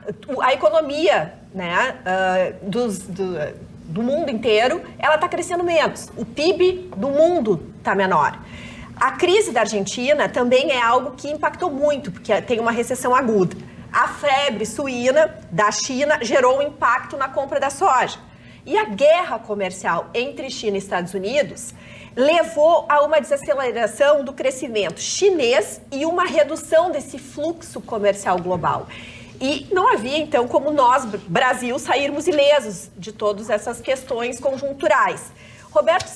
S3: economia, né, do mundo inteiro, ela está crescendo menos. O PIB do mundo está menor. A crise da Argentina também é algo que impactou muito, porque tem uma recessão aguda. A febre suína da China gerou um impacto na compra da soja. E a guerra comercial entre China e Estados Unidos levou a uma desaceleração do crescimento chinês e uma redução desse fluxo comercial global. E não havia, então, como nós, Brasil, sairmos ilesos de todas essas questões conjunturais. Roberto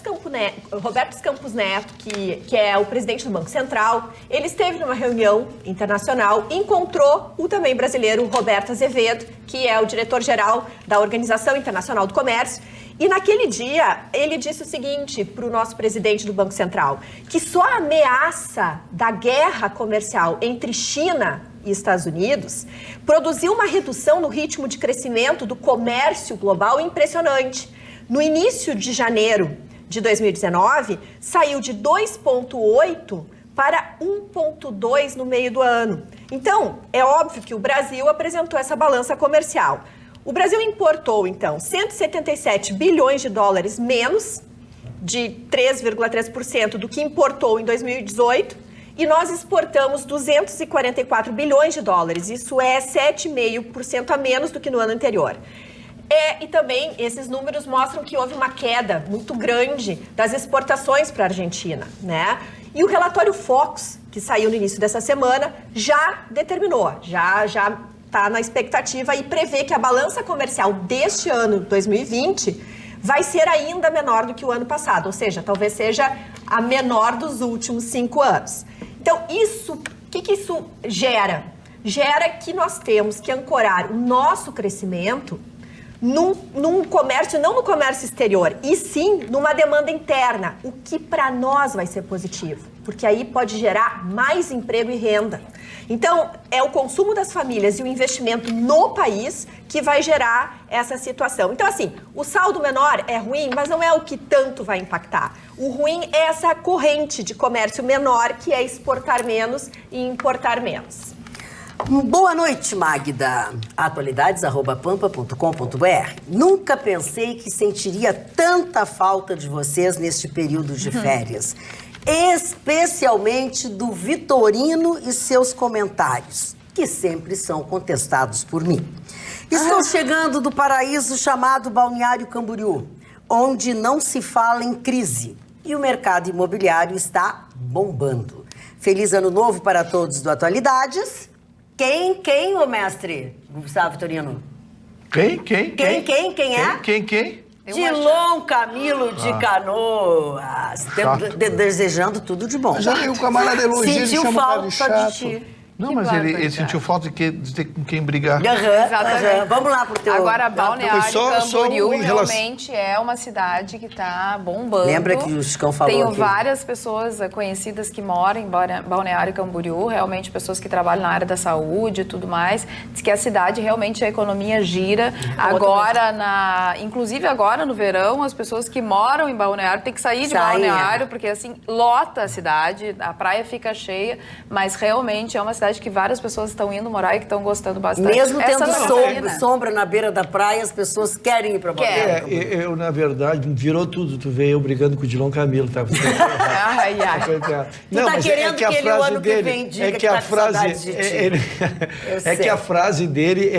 S3: Campos Neto, que é o presidente do Banco Central, ele esteve numa reunião internacional e encontrou o também brasileiro Roberto Azevedo, que é o diretor-geral da Organização Internacional do Comércio. E naquele dia, ele disse o seguinte para o nosso presidente do Banco Central, que só a ameaça da guerra comercial entre China e Estados Unidos produziu uma redução no ritmo de crescimento do comércio global impressionante. No início de janeiro de 2019, saiu de 2,8 para 1,2 no meio do ano. Então, é óbvio que o Brasil apresentou essa balança comercial. O Brasil importou, então, 177 bilhões de dólares menos, de 3,3% do que importou em 2018, e nós exportamos 244 bilhões de dólares. Isso é 7,5% a menos do que no ano anterior. E também esses números mostram que houve uma queda muito grande das exportações para a Argentina, né? E o relatório Focus, que saiu no início dessa semana, já determinou, já está na expectativa e prevê que a balança comercial deste ano, 2020, vai ser ainda menor do que o ano passado, ou seja, talvez seja a menor dos últimos 5 anos. Então, o que isso gera? Gera que nós temos que ancorar o nosso crescimento num comércio, não no comércio exterior, e sim numa demanda interna, o que para nós vai ser positivo, porque aí pode gerar mais emprego e renda. Então, é o consumo das famílias e o investimento no país que vai gerar essa situação. Então, assim, o saldo menor é ruim, mas não é o que tanto vai impactar. O ruim é essa corrente de comércio menor, que é exportar menos e importar menos.
S2: Boa noite, Magda. Atualidades@pampa.com.br. Nunca pensei que sentiria tanta falta de vocês neste período de férias. Especialmente do Vitorino e seus comentários, que sempre são contestados por mim. Estou chegando do paraíso chamado Balneário Camboriú, onde não se fala em crise e o mercado imobiliário está bombando. Feliz ano novo para todos do Atualidades. Quem, ô mestre Gustavo Vitorino?
S4: Quem é? Quem?
S2: Dilon Camilo de Canoas. Desejando tudo de bom.
S6: Já veio o camarada elogia, ele
S2: sentiu
S6: chama o cara
S2: falta
S6: de
S2: de
S6: chato.
S2: ti.
S4: Não, mas ele sentiu falta de ter com quem brigar.
S8: Exatamente.
S2: Vamos lá pro teu...
S8: Agora, Balneário Camboriú
S5: relação...
S8: realmente é uma cidade que está bombando.
S2: Lembra que o Chicão falou
S8: Tenho
S2: aqui.
S8: várias pessoas conhecidas que moram em Balneário Camboriú, realmente pessoas que trabalham na área da saúde e tudo mais. Diz que a cidade realmente, a economia gira. Agora, inclusive agora no verão, as pessoas que moram em Balneário têm que sair de Balneário, porque assim, lota a cidade, a praia fica cheia, mas realmente é uma cidade que várias pessoas estão indo morar e que estão gostando bastante.
S2: Mesmo tendo sombra na beira da praia, as pessoas querem ir para Balneário.
S5: Eu, na verdade, virou tudo. Tu veio eu brigando com o Dilon Camilo, tá?
S2: Ai. Tu tá querendo que ele o ano que vem diga que tá com saudades de ti.
S5: É que a frase dele,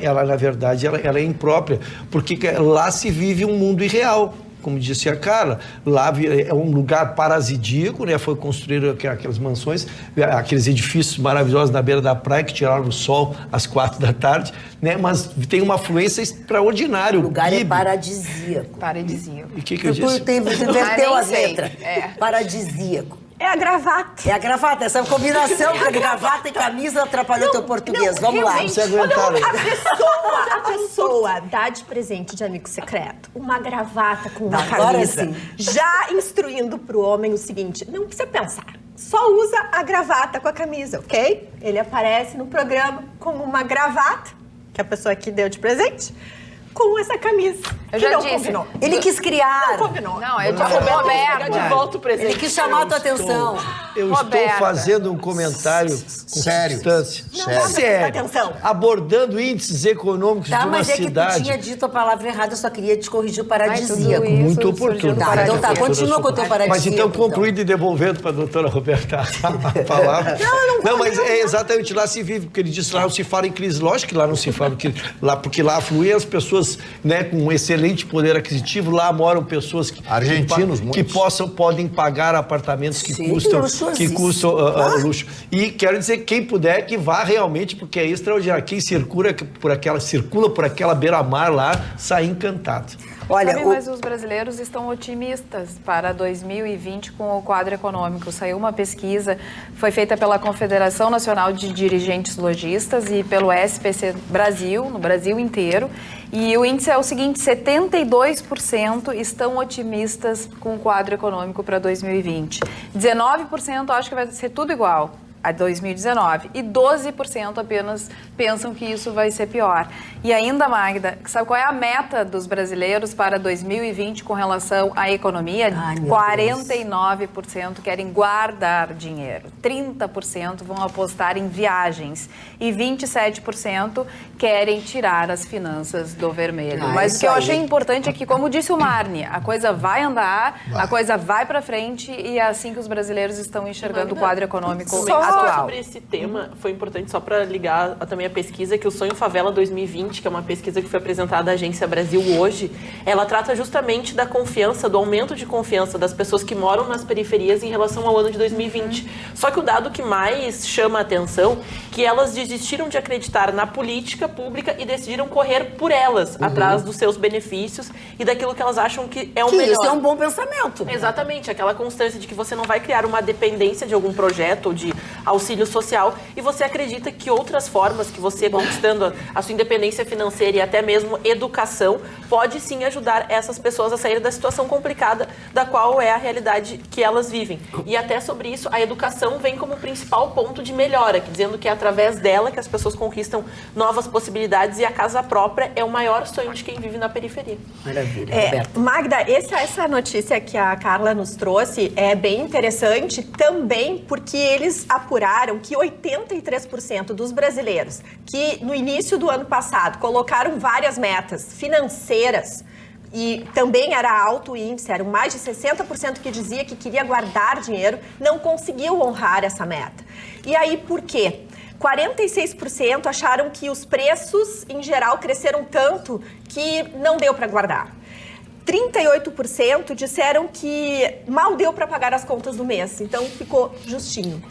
S5: ela na verdade, ela é imprópria, porque lá se vive um mundo irreal. Como disse a Carla, lá é um lugar parasidíaco, né? Foi construído aquelas mansões, aqueles edifícios maravilhosos na beira da praia que tiraram o sol às 4 da tarde, né? Mas tem uma afluência extraordinária.
S2: O lugar é paradisíaco.
S8: Paradisíaco.
S5: E o que eu disse?
S2: Tu inverteu a letra. Paradisíaco.
S3: É a gravata.
S2: É a gravata. Essa combinação de gravata e camisa atrapalhou teu português. Vamos lá.
S5: Você aguentaram.
S3: A pessoa dá de presente de amigo secreto uma gravata com uma camisa, já instruindo pro homem o seguinte, não precisa pensar, só usa a gravata com a camisa, ok? Ele aparece no programa como uma gravata, que a pessoa aqui deu de presente, com essa camisa.
S8: Eu já disse.
S3: Combinou.
S2: Ele quis criar.
S3: Não combinou.
S8: Não, eu digo Roberto.
S7: De volta o presente.
S2: Ele quis chamar a tua atenção.
S5: Eu estou fazendo um comentário com substância. Sério.
S3: Atenção.
S5: Abordando índices econômicos de uma
S2: Mas é
S5: cidade.
S2: que tu tinha dito a palavra errada, eu só queria te corrigir o paradisíaco.
S5: Muito oportuno.
S2: Então tá, continua com o teu paradisíaco.
S5: Mas então, concluindo e devolvendo para a doutora Roberta a palavra. Não, mas é exatamente, lá se vive, porque ele disse lá não se fala em crise. Lógico que lá não se fala, porque lá fluem as pessoas, né, com um excelente poder aquisitivo, lá moram pessoas
S6: argentinos
S5: que podem pagar apartamentos que custam luxo. E quero dizer, quem puder, que vá realmente, porque é extraordinário. Quem circula por aquela beira-mar lá, sai encantado.
S8: Olha, mas os brasileiros estão otimistas para 2020 com o quadro econômico. Saiu uma pesquisa, foi feita pela Confederação Nacional de Dirigentes Lojistas e pelo SPC Brasil, no Brasil inteiro. E o índice é o seguinte, 72% estão otimistas com o quadro econômico para 2020. 19% acham que vai ser tudo igual a 2019 e 12% apenas pensam que isso vai ser pior. E ainda, Magda, sabe qual é a meta dos brasileiros para 2020 com relação à economia? 49% querem guardar dinheiro, 30% vão apostar em viagens e 27% querem tirar as finanças do vermelho. Mas o que eu achei importante é que, como disse o Marni, a coisa vai andar, a coisa vai para frente e é assim que os brasileiros estão enxergando o quadro econômico atual.
S7: Sobre esse tema, foi importante só para ligar também a pesquisa, que o Sonho Favela 2020, que é uma pesquisa que foi apresentada à Agência Brasil hoje, ela trata justamente da confiança, do aumento de confiança das pessoas que moram nas periferias em relação ao ano de 2020. Só que o dado que mais chama a atenção, que elas desistiram de acreditar na política pública e decidiram correr por elas, atrás dos seus benefícios e daquilo que elas acham que é o melhor.
S2: Isso é um bom pensamento.
S7: Exatamente, aquela constância de que você não vai criar uma dependência de algum projeto ou de auxílio social e você acredita que outras formas que você, conquistando a sua independência financeira e até mesmo educação, pode sim ajudar essas pessoas a sair da situação complicada da qual é a realidade que elas vivem. E até sobre isso, a educação vem como principal ponto de melhora, dizendo que é através dela que as pessoas conquistam novas possibilidades e a casa própria é o maior sonho de quem vive na periferia.
S2: Maravilha,
S3: Magda, essa notícia que a Carla nos trouxe é bem interessante também porque eles apuraram que 83% dos brasileiros que no início do ano passado colocaram várias metas financeiras e também era alto o índice, eram mais de 60% que dizia que queria guardar dinheiro, não conseguiu honrar essa meta. E aí por quê? 46% acharam que os preços em geral cresceram tanto que não deu para guardar. 38% disseram que mal deu para pagar as contas do mês, então ficou justinho.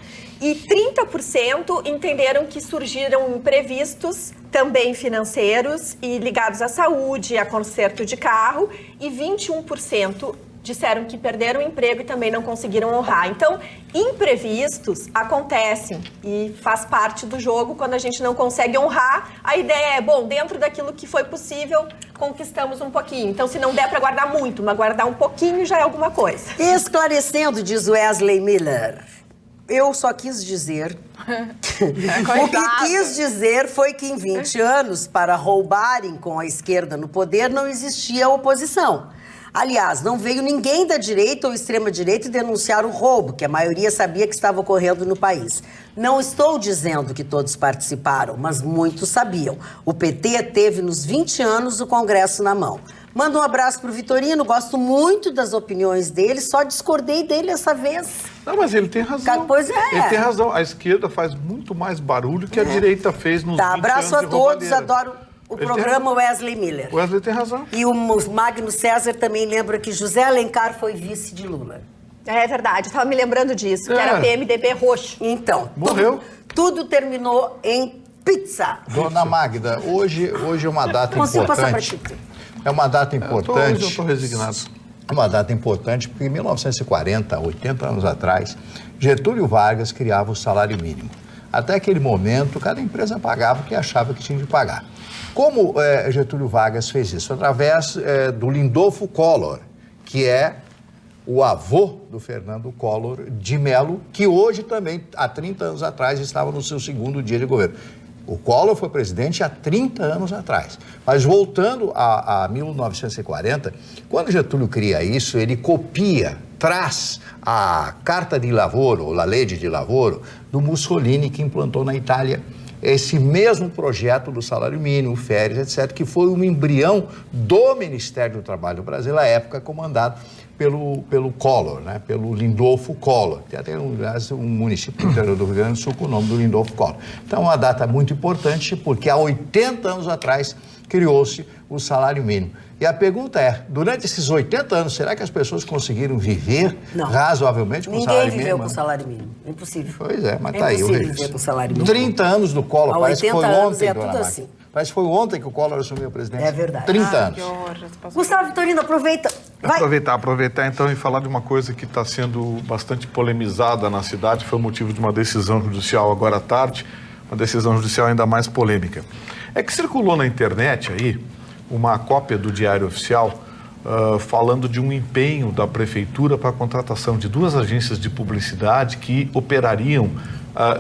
S3: E 30% entenderam que surgiram imprevistos, também financeiros, e ligados à saúde, a conserto de carro, e 21% disseram que perderam o emprego e também não conseguiram honrar. Então, imprevistos acontecem e faz parte do jogo. Quando a gente não consegue honrar, a ideia é, bom, dentro daquilo que foi possível, conquistamos um pouquinho. Então, se não der para guardar muito, mas guardar um pouquinho já é alguma coisa.
S2: Esclarecendo, diz Wesley Miller, eu só quis dizer... O que quis dizer foi que em 20 anos, para roubarem com a esquerda no poder, não existia oposição. Aliás, não veio ninguém da direita ou extrema-direita denunciar o roubo, que a maioria sabia que estava ocorrendo no país. Não estou dizendo que todos participaram, mas muitos sabiam. O PT teve nos 20 anos o Congresso na mão. Manda um abraço pro Vitorino, gosto muito das opiniões dele, só discordei dele essa vez.
S4: Não, mas ele tem razão.
S2: Pois é.
S4: Ele tem razão. A esquerda faz muito mais barulho que a direita fez nos 20 anos de roubalheira.
S2: Abraço a todos, adoro o programa Wesley Miller.
S4: O Wesley tem razão.
S2: E o Magno César também lembra que José Alencar foi vice de Lula.
S3: É verdade, estava me lembrando disso, que era PMDB roxo.
S2: Então,
S4: morreu.
S2: Tudo terminou em pizza.
S6: Dona Magda, hoje é uma data importante. É uma data importante.
S4: Hoje eu estou resignado.
S6: É uma data importante porque em 1940, 80 anos atrás, Getúlio Vargas criava o salário mínimo. Até aquele momento, cada empresa pagava o que achava que tinha de pagar. Como Getúlio Vargas fez isso? Através do Lindolfo Collor, que é o avô do Fernando Collor de Mello, que hoje também, há 30 anos atrás, estava no seu segundo dia de governo. O Collor foi presidente há 30 anos atrás. Mas voltando a 1940, quando Getúlio cria isso, ele traz a Carta di Lavoro, ou a Legge di Lavoro, do Mussolini, que implantou na Itália esse mesmo projeto do salário mínimo, férias, etc., que foi um embrião do Ministério do Trabalho do Brasil, à época comandado pelo Collor, né? Pelo Lindolfo Collor, que até um município do interior do Rio Grande do Sul com o nome do Lindolfo Collor. Então, é uma data muito importante, porque há 80 anos atrás criou-se o salário mínimo. E a pergunta é, durante esses 80 anos, será que as pessoas conseguiram viver razoavelmente com o salário mínimo?
S2: Ninguém viveu com o salário mínimo, impossível.
S6: Pois é, mas tá aí o
S2: impossível viver com o salário mínimo.
S6: 30 anos do Collor, parece que foi ontem,
S2: é tudo assim.
S6: Parece que foi ontem que o Collor assumiu a presidência.
S2: É verdade.
S6: 30 anos.
S8: Que horror,
S2: Gustavo Vitorino, aproveita. Vai.
S4: Aproveitar então e falar de uma coisa que está sendo bastante polemizada na cidade, foi motivo de uma decisão judicial agora à tarde, uma decisão judicial ainda mais polêmica. É que circulou na internet aí uma cópia do Diário Oficial falando de um empenho da prefeitura para a contratação de 2 agências de publicidade que operariam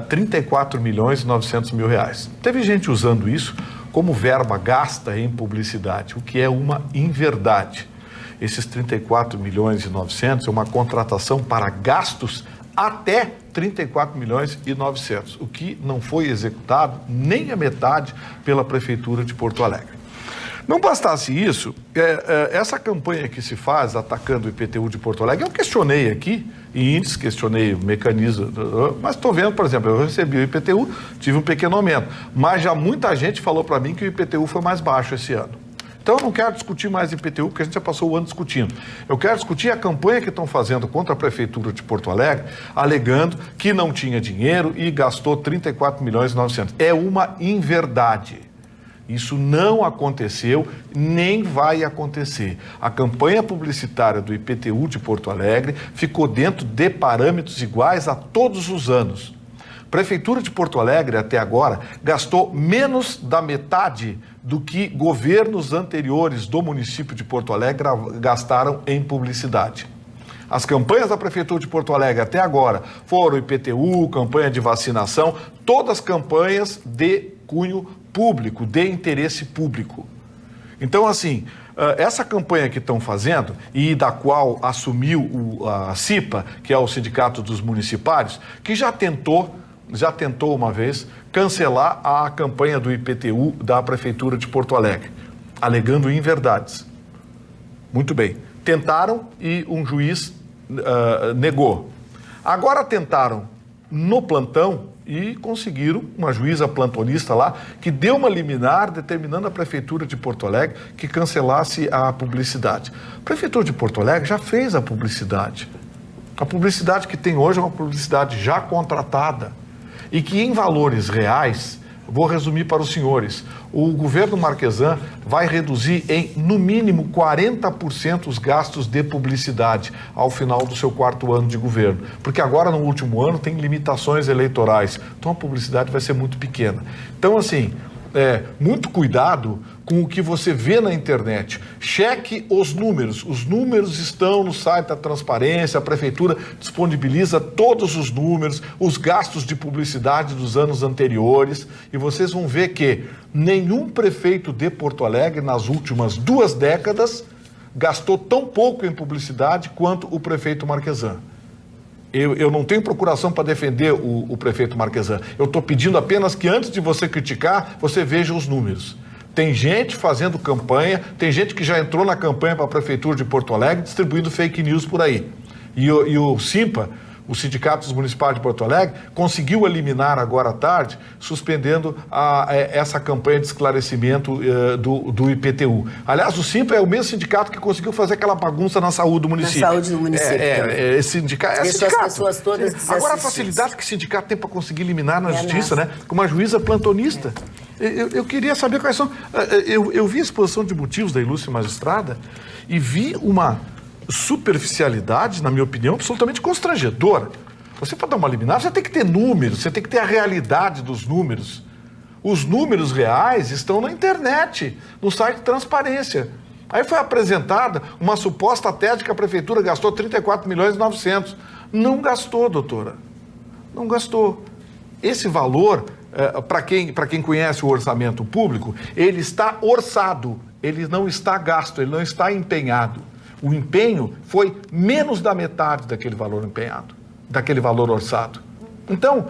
S4: 34 milhões e 900 mil reais. Teve gente usando isso como verba gasta em publicidade, o que é uma inverdade. Esses 34 milhões e 900 é uma contratação para gastos até 34 milhões e 900, o que não foi executado nem a metade pela Prefeitura de Porto Alegre. Não bastasse isso, essa campanha que se faz atacando o IPTU de Porto Alegre, eu questionei aqui, e índice, questionei o mecanismo, mas estou vendo, por exemplo, eu recebi o IPTU, tive um pequeno aumento, mas já muita gente falou para mim que o IPTU foi mais baixo esse ano. Então eu não quero discutir mais IPTU, porque a gente já passou o ano discutindo. Eu quero discutir a campanha que estão fazendo contra a Prefeitura de Porto Alegre, alegando que não tinha dinheiro e gastou 34 milhões e 900. É uma inverdade. Isso não aconteceu, nem vai acontecer. A campanha publicitária do IPTU de Porto Alegre ficou dentro de parâmetros iguais a todos os anos. A Prefeitura de Porto Alegre, até agora, gastou menos da metade do que governos anteriores do município de Porto Alegre gastaram em publicidade. As campanhas da Prefeitura de Porto Alegre até agora foram IPTU, campanha de vacinação, todas campanhas de cunho público, de interesse público. Então, assim, essa campanha que estão fazendo e da qual assumiu a CIPA, que é o Sindicato dos Municipários, que já tentou uma vez cancelar a campanha do IPTU da Prefeitura de Porto Alegre, alegando inverdades. Muito bem. Tentaram e um juiz negou. Agora tentaram no plantão e conseguiram uma juíza plantonista lá que deu uma liminar determinando à Prefeitura de Porto Alegre que cancelasse a publicidade. A Prefeitura de Porto Alegre já fez a publicidade. A publicidade que tem hoje é uma publicidade já contratada e que em valores reais vou resumir para os senhores. O governo Marquesan vai reduzir em, no mínimo, 40% os gastos de publicidade ao final do seu 4º ano de governo. Porque agora, no último ano, tem limitações eleitorais. Então, a publicidade vai ser muito pequena. Então, assim, muito cuidado com o que você vê na internet. Cheque os números. Os números estão no site da Transparência, a Prefeitura disponibiliza todos os números, os gastos de publicidade dos anos anteriores, e vocês vão ver que nenhum prefeito de Porto Alegre, nas últimas 2 décadas, gastou tão pouco em publicidade quanto o prefeito Marquesan. Eu não tenho procuração para defender o prefeito Marquesan. Eu estou pedindo apenas que, antes de você criticar, você veja os números. Tem gente fazendo campanha, tem gente que já entrou na campanha para a Prefeitura de Porto Alegre distribuindo fake news por aí. E o SIMPA, o Sindicato dos Municipais de Porto Alegre, conseguiu eliminar agora à tarde, suspendendo essa campanha de esclarecimento do IPTU. Aliás, o SIMPA é o mesmo sindicato que conseguiu fazer aquela bagunça na saúde do município.
S2: Na saúde do município.
S4: Esse sindicato.
S2: Deixou as pessoas todas
S4: agora, a facilidade que o sindicato tem para conseguir eliminar na justiça, né? Com uma juíza plantonista. Eu queria saber quais são... Eu vi a exposição de motivos da ilustre magistrada e vi uma superficialidade, na minha opinião, absolutamente constrangedora. Você, para dar uma liminar, você tem que ter números, você tem que ter a realidade dos números. Os números reais estão na internet, no site Transparência. Aí foi apresentada uma suposta tese de que a Prefeitura gastou 34 milhões e 900. Não gastou, doutora. Não gastou. Esse valor... para quem conhece o orçamento público, ele está orçado, ele não está gasto, ele não está empenhado. O empenho foi menos da metade daquele valor empenhado, daquele valor orçado. Então,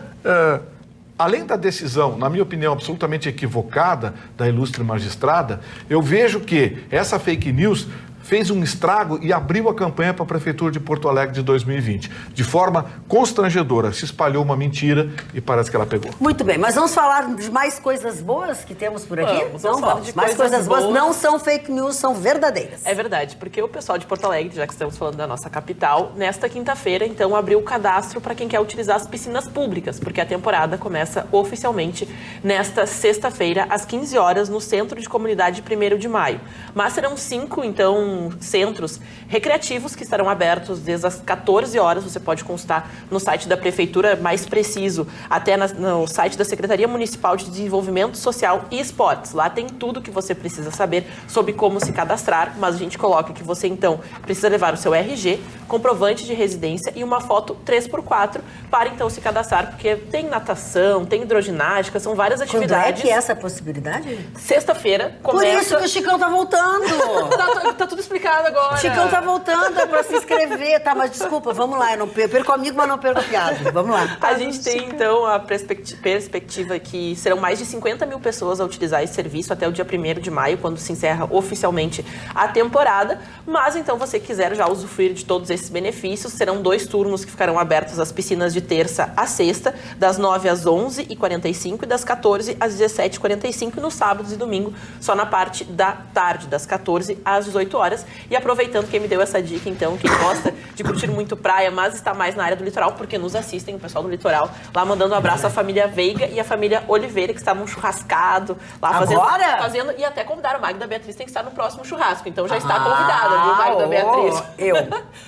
S4: além da decisão, na minha opinião, absolutamente equivocada da ilustre magistrada, eu vejo que essa fake news fez um estrago e abriu a campanha para a Prefeitura de Porto Alegre de 2020. De forma constrangedora, se espalhou uma mentira e parece que ela pegou.
S2: Muito bem, mas vamos falar de mais coisas boas que temos por aqui?
S7: Vamos falar de
S2: mais coisas boas não são fake news, são verdadeiras.
S7: É verdade, porque o pessoal de Porto Alegre, já que estamos falando da nossa capital, nesta quinta-feira, então, abriu o cadastro para quem quer utilizar as piscinas públicas, porque a temporada começa oficialmente nesta sexta-feira, às 15 horas, no Centro de Comunidade 1º de Maio. Mas serão 5, então, centros recreativos que estarão abertos desde as 14 horas. Você pode consultar no site da Prefeitura, mais preciso, até no site da Secretaria Municipal de Desenvolvimento Social e Esportes. Lá tem tudo que você precisa saber sobre como se cadastrar, mas a gente coloca que você, então, precisa levar o seu RG, comprovante de residência e uma foto 3x4 para, então, se cadastrar, porque tem natação, tem hidroginástica, são várias atividades.
S2: Quando é que é essa possibilidade?
S7: Sexta-feira começa...
S2: Por isso que o Chicão tá voltando!
S7: Tá tudo explicado agora.
S2: O Chicão tá voltando, é pra se inscrever, tá? Mas desculpa, vamos lá, eu não perco amigo, mas não perco piada. Vamos lá.
S7: A gente tem, então, a perspectiva que serão mais de 50 mil pessoas a utilizar esse serviço até o dia 1º de maio, quando se encerra oficialmente a temporada. Mas, então, você quiser já usufruir de todos esses benefícios, serão 2 turnos que ficarão abertos as piscinas de terça a sexta, das 9 às 11h45 e das 14 às 17h45, nos sábados e domingo, só na parte da tarde, das 14 às 18 horas. E aproveitando que me deu essa dica, então, quem gosta de curtir muito praia, mas está mais na área do litoral, porque nos assistem, o pessoal do litoral, lá mandando um abraço à família Veiga e à família Oliveira, que estavam churrascado lá fazendo, e até convidaram. Magda Beatriz tem que estar no próximo churrasco, então já está convidada, viu, Magda Beatriz?
S2: Eu.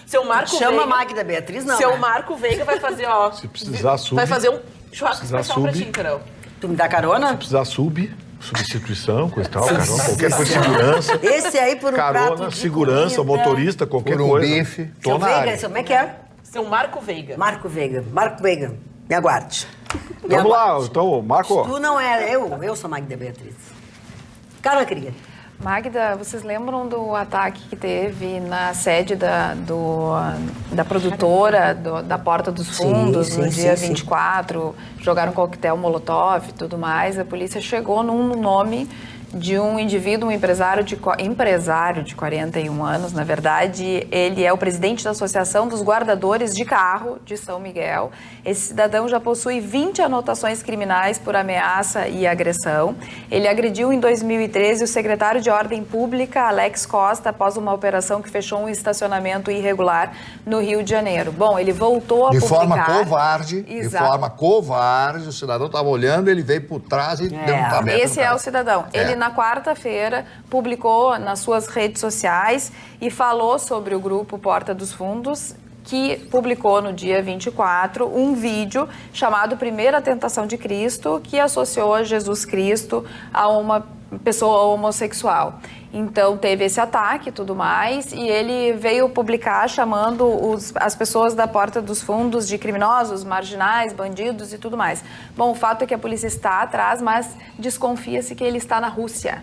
S7: Seu Marco
S2: Chama
S7: Veiga,
S2: Magda Beatriz, não.
S7: Seu
S2: né?
S7: Marco Veiga vai fazer, ó.
S4: Se precisar, sub.
S7: Vai fazer um churrasco especial pra ti, Carol.
S2: Tu me dá carona?
S4: Se precisar, substituição, coisa e tal, carona, qualquer coisa, segurança.
S2: Esse aí por um
S4: carona,
S2: prato de
S4: segurança,
S2: comida.
S4: motorista, qualquer
S6: Por um
S4: coisa.
S6: bife.
S2: Seu Veiga, como é que é?
S7: Seu Marco Veiga.
S2: Marco Veiga, me aguarde.
S4: Vamos lá, então, Marco.
S2: Tu não é, eu sou Magda Beatriz. Carla Cria.
S8: Magda, vocês lembram do ataque que teve na sede da produtora, da Porta dos Fundos, no dia 24? Jogaram coquetel molotov e tudo mais. A polícia chegou num nome de um indivíduo, um empresário de 41 anos, na verdade. Ele é o presidente da Associação dos Guardadores de Carro de São Miguel. Esse cidadão já possui 20 anotações criminais por ameaça e agressão. Ele agrediu em 2013 o secretário de Ordem Pública, Alex Costa, após uma operação que fechou um estacionamento irregular no Rio de Janeiro. Bom, ele voltou a publicar...
S6: De forma covarde, o cidadão estava olhando, ele veio por trás e deu um tapete.
S8: Esse é o cidadão. Ele, na quarta-feira, publicou nas suas redes sociais e falou sobre o grupo Porta dos Fundos, que publicou no dia 24 um vídeo chamado Primeira Tentação de Cristo, que associou Jesus Cristo a uma pessoa homossexual. Então, teve esse ataque e tudo mais, e ele veio publicar chamando as pessoas da Porta dos Fundos de criminosos, marginais, bandidos e tudo mais. Bom, o fato é que a polícia está atrás, mas desconfia-se que ele está na Rússia.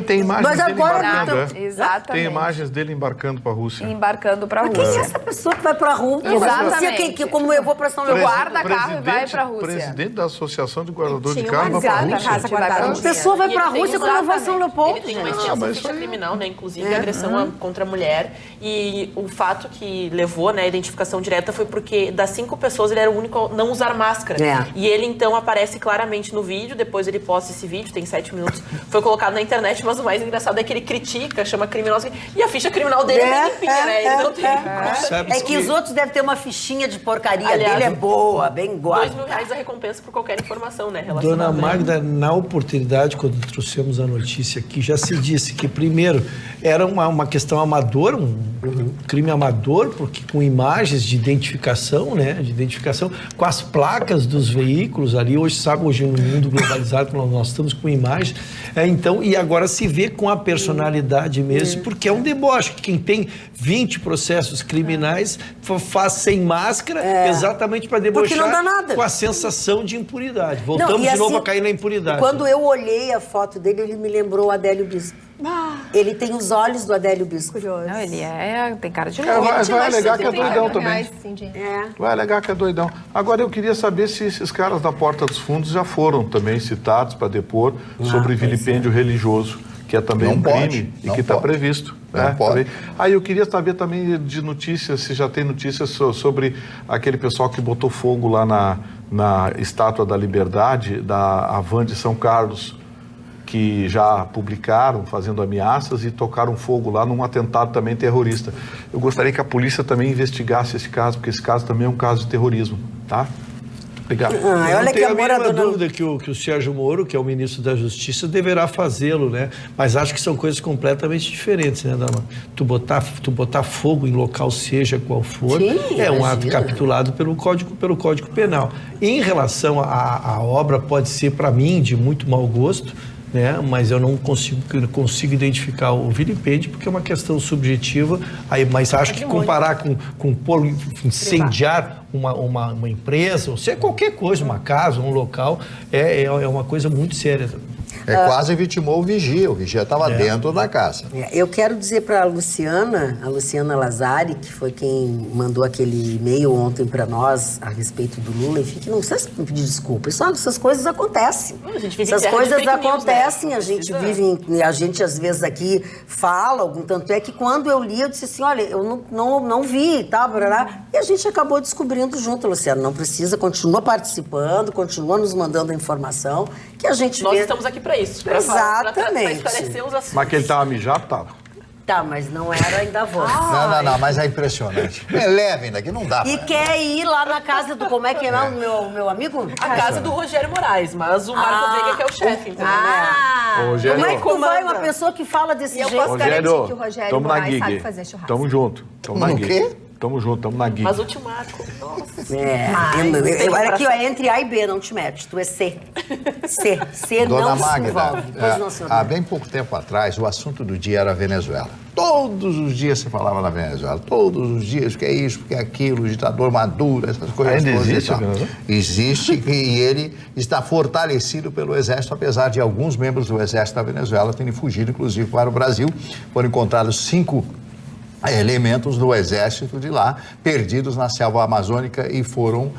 S4: Tem imagens dele embarcando,
S8: Exatamente.
S4: Tem imagens dele embarcando para a Rússia.
S8: Embarcando para a Rússia.
S2: Quem é essa pessoa que vai para a Rússia?
S8: Exatamente.
S2: Como eu vou para São Leopoldo?
S8: Guarda carro e vai para a Rússia.
S4: Presidente da Associação de Guardadores de Carro vai para a Rússia.
S2: A pessoa vai para a Rússia quando eu vou a São Leopoldo.
S7: Ele tem uma extensa ficha criminal, né? Inclusive agressão contra a mulher. E o fato que levou, né, a identificação direta foi porque das 5 pessoas ele era o único a não usar máscara. E ele então aparece claramente no vídeo, depois ele posta esse vídeo, tem 7 minutos, foi colocado na internet, mas o mais engraçado é que ele critica, chama criminoso, e a ficha criminal dele é bem limpinha, né? Ele não tem...
S2: É que os outros devem ter uma fichinha de porcaria. Aliás, dele é boa, bem guarda.
S7: R$2.000 a recompensa por qualquer informação, né?
S5: Dona Magda, na oportunidade, quando trouxemos a notícia aqui, já se disse que, primeiro, era uma questão amadora, um crime amador, porque com imagens de identificação, né? De identificação, com as placas dos veículos ali. Hoje no mundo globalizado, nós estamos com imagens. Então, e agora se vê com a personalidade mesmo, porque é um deboche. Quem tem 20 processos criminais faz sem máscara exatamente para debochar,
S2: não dá nada,
S5: com a sensação de impunidade. Voltamos de novo a cair na impunidade.
S2: Quando eu olhei a foto dele, ele me lembrou o Adélio Bispo. Ele tem os olhos do Adélio Bispo.
S8: Não, ele tem cara de louco.
S4: Vai alegar que é doidão também. Vai alegar que é doidão. Agora, eu queria saber se esses caras da Porta dos Fundos já foram também citados para depor sobre vilipêndio religioso, que é também um crime e que está previsto. Aí eu queria saber também de notícias, se já tem notícias sobre aquele pessoal que botou fogo lá na Estátua da Liberdade, da Havan de São Carlos, que já publicaram fazendo ameaças e tocaram fogo lá num atentado também terrorista. Eu gostaria que a polícia também investigasse esse caso, porque esse caso também é um caso de terrorismo, tá? Obrigado.
S5: Olha que a mínima dúvida que o Sérgio Moro, que é o ministro da Justiça, deverá fazê-lo, né? Mas acho que são coisas completamente diferentes, né, Dama? Tu botar fogo em local, seja qual for, um ato capitulado pelo Código Penal. Em relação à obra, pode ser, para mim, de muito mau gosto, né? Mas eu não consigo identificar o vilipêndio, porque é uma questão subjetiva, mas acho que comparar com incendiar uma empresa, ou seja, qualquer coisa, uma casa, um local, é uma coisa muito séria.
S6: Quase vitimou o vigia estava dentro da casa.
S2: Eu quero dizer para a Luciana Lazari, que foi quem mandou aquele e-mail ontem para nós a respeito do Lula, enfim, que não precisa pedir desculpa. Essas coisas acontecem. Essas coisas acontecem, a gente vive, a gente às vezes aqui fala, tanto é que quando eu li, eu disse assim, olha, eu não vi e tal, e a gente acabou descobrindo junto, Luciana, não precisa, continua participando, continua nos mandando a informação, que a gente
S7: Nós estamos aqui para isso.
S2: Exatamente.
S7: Para esclarecer os assuntos.
S4: Mas que ele estava mijado, estava.
S2: Tá, mas não era ainda a voz.
S6: Não, mas é impressionante. Leve ainda, que não dá.
S2: E quer ir lá na casa do, como é que é o meu amigo?
S7: A casa do Rogério Moraes, mas o Marco Veiga que é o chefe, entendeu?
S4: Rogério,
S2: como é que tu vai uma pessoa que fala desse jeito?
S3: Eu posso garantir que o Rogério Moraes sabe fazer churrasco.
S4: Tamo junto. Tamo na gig. Tamo junto, tamo na gig.
S7: Mas o tio Marco, nossa.
S2: Olha aqui, entre A e B, não te mete. Tu é C. C
S6: Dona
S2: não
S6: Magda,
S2: se envolve.
S6: Há bem pouco tempo atrás, o assunto do dia era a Venezuela. Todos os dias se falava na Venezuela. Todos os dias, que é isso, que é aquilo, o ditador Maduro, essas coisas.
S4: Ainda existe a Venezuela?
S6: Existe, e ele está fortalecido pelo Exército, apesar de alguns membros do Exército da Venezuela terem fugido, inclusive, para o Brasil. Foram encontrados 5 elementos do exército de lá, perdidos na selva amazônica e foram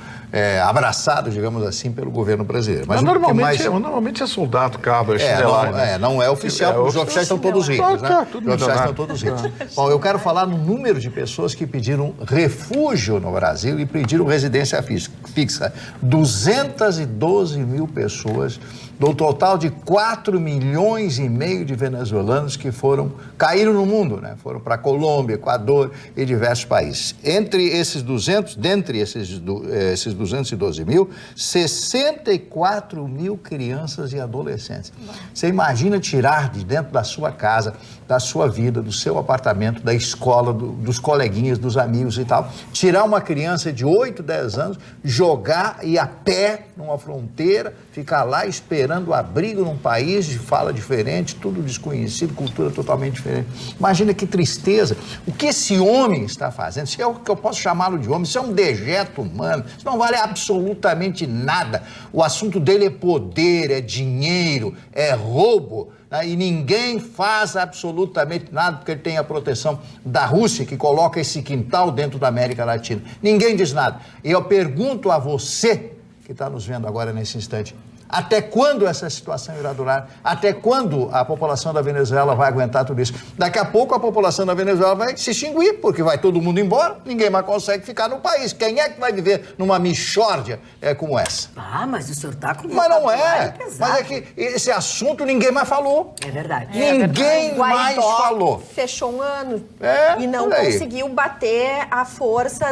S6: abraçado, digamos assim, pelo governo brasileiro. Mas
S4: normalmente é soldado, cabo,
S6: não é oficial, os oficiais estão todos ricos, né? Os oficiais estão todos ricos. Bom, eu quero falar no número de pessoas que pediram refúgio no Brasil e pediram residência fixa. 212 mil pessoas, do total de 4,5 milhões de venezuelanos que caíram no mundo, né? Foram para Colômbia, Equador e diversos países. Dentre esses 212 mil, 64 mil crianças e adolescentes. Você imagina tirar de dentro da sua casa, da sua vida, do seu apartamento, da escola, dos coleguinhas, dos amigos e tal, tirar uma criança de 8, 10 anos, jogar e ir a pé numa fronteira, ficar lá esperando abrigo num país de fala diferente, tudo desconhecido, cultura totalmente diferente. Imagina que tristeza. O que esse homem está fazendo, se é o que eu posso chamá-lo de homem, isso é um dejeto humano, isso não vale absolutamente nada. O assunto dele é poder, é dinheiro, é roubo, né? E ninguém faz absolutamente nada porque ele tem a proteção da Rússia, que coloca esse quintal dentro da América Latina. Ninguém diz nada. E eu pergunto a você, que está nos vendo agora nesse instante, até quando essa situação irá durar? Até quando a população da Venezuela vai aguentar tudo isso? Daqui a pouco a população da Venezuela vai se extinguir, porque vai todo mundo embora, ninguém mais consegue ficar no país. Quem é que vai viver numa mixórdia como essa?
S2: Mas o senhor está com...
S6: Mas não é. Mas é que esse assunto ninguém mais falou.
S2: É verdade.
S6: Ninguém mais falou.
S3: Fechou um ano e não conseguiu bater a força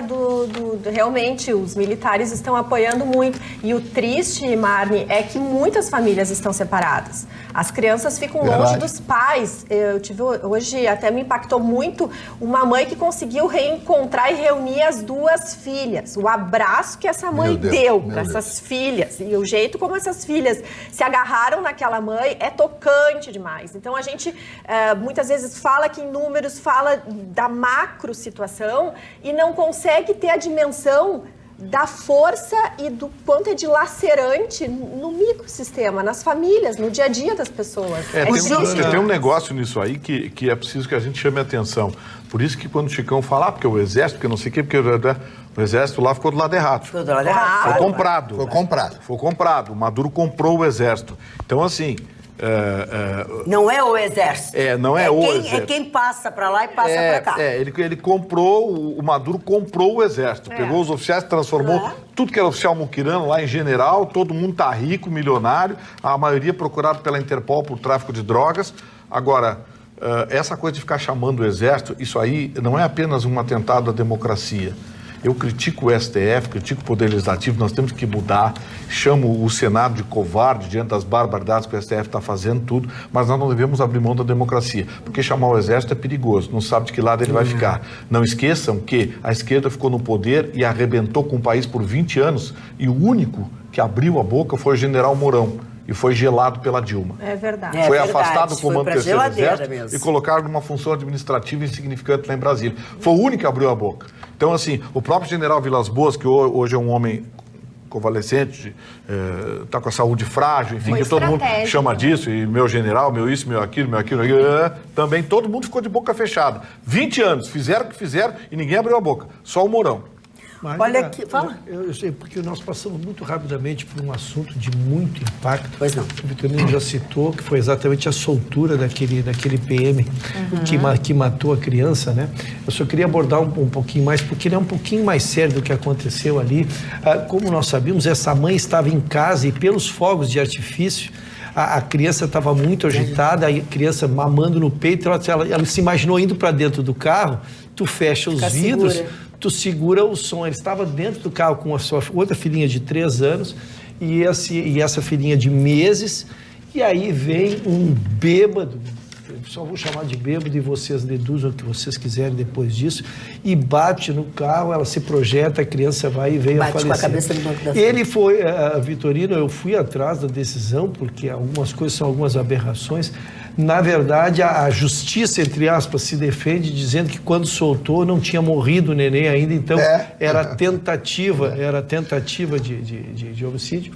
S3: realmente, os militares estão apoiando muito. E o triste, Marne, é que muitas famílias estão separadas. As crianças ficam longe dos pais. Eu tive hoje, até me impactou muito, uma mãe que conseguiu reencontrar e reunir as duas filhas. O abraço que essa mãe deu para essas filhas e o jeito como essas filhas se agarraram naquela mãe é tocante demais. Então a gente muitas vezes fala que em números, fala da macro situação e não consegue ter a dimensão da força e do quanto é dilacerante no microsistema, nas famílias, no dia a dia das pessoas.
S4: Tem um negócio nisso aí que é preciso que a gente chame a atenção. Por isso que quando o Chicão fala, porque o exército, porque não sei o quê, porque o exército lá ficou do lado errado.
S2: Ficou do lado errado.
S4: Foi comprado. O Maduro comprou o exército. Então, assim...
S2: não é o exército.
S4: Não é o exército.
S2: É quem passa para lá e passa para cá.
S4: Ele comprou, o Maduro comprou o exército. Pegou os oficiais, transformou tudo que era oficial muquirano lá em general, todo mundo tá rico, milionário, a maioria procurado pela Interpol por tráfico de drogas. Agora, essa coisa de ficar chamando o exército, isso aí não é apenas um atentado à democracia. Eu critico o STF, critico o Poder Legislativo, nós temos que mudar, chamo o Senado de covarde diante das barbaridades que o STF está fazendo, tudo, mas nós não devemos abrir mão da democracia, porque chamar o exército é perigoso, não sabe de que lado ele vai ficar. Não esqueçam que a esquerda ficou no poder e arrebentou com o país por 20 anos, e o único que abriu a boca foi o general Mourão. E foi gelado pela Dilma.
S3: É verdade.
S4: Foi afastado do comando do terceiro exército
S2: mesmo.
S4: E colocado numa função administrativa insignificante lá em Brasília. Foi o único que abriu a boca. Então, assim, o próprio general Vilas Boas, que hoje é um homem convalescente, está com a saúde frágil, enfim, que todo mundo chama disso, e meu general, meu isso, meu aquilo, também todo mundo ficou de boca fechada. 20 anos, fizeram o que fizeram e ninguém abriu a boca, só o Mourão.
S2: Mas, olha aqui, fala.
S5: Eu sei, porque nós passamos muito rapidamente por um assunto de muito impacto.
S2: Pois não.
S5: O Vitorino já citou que foi exatamente a soltura daquele PM que matou a criança, né? Eu só queria abordar um pouquinho mais, porque ele é um pouquinho mais sério do que aconteceu ali. Como nós sabíamos, essa mãe estava em casa e pelos fogos de artifício, a criança estava muito agitada, a criança mamando no peito, ela se imaginou indo para dentro do carro, tu fecha os vidros... Tu segura o som. Ele estava dentro do carro com a sua outra filhinha de 3 anos e essa filhinha de meses, e aí vem um bêbado, eu só vou chamar de bêbado e vocês deduzam o que vocês quiserem depois disso, e bate no carro, ela se projeta, a criança vai e vem a falecer.
S2: Bate com a cabeça no banco da frente.
S5: Ele foi, Vitorino, eu fui atrás da decisão, porque algumas coisas são algumas aberrações. Na verdade, a justiça, entre aspas, se defende dizendo que quando soltou não tinha morrido o neném ainda, então era tentativa de homicídio.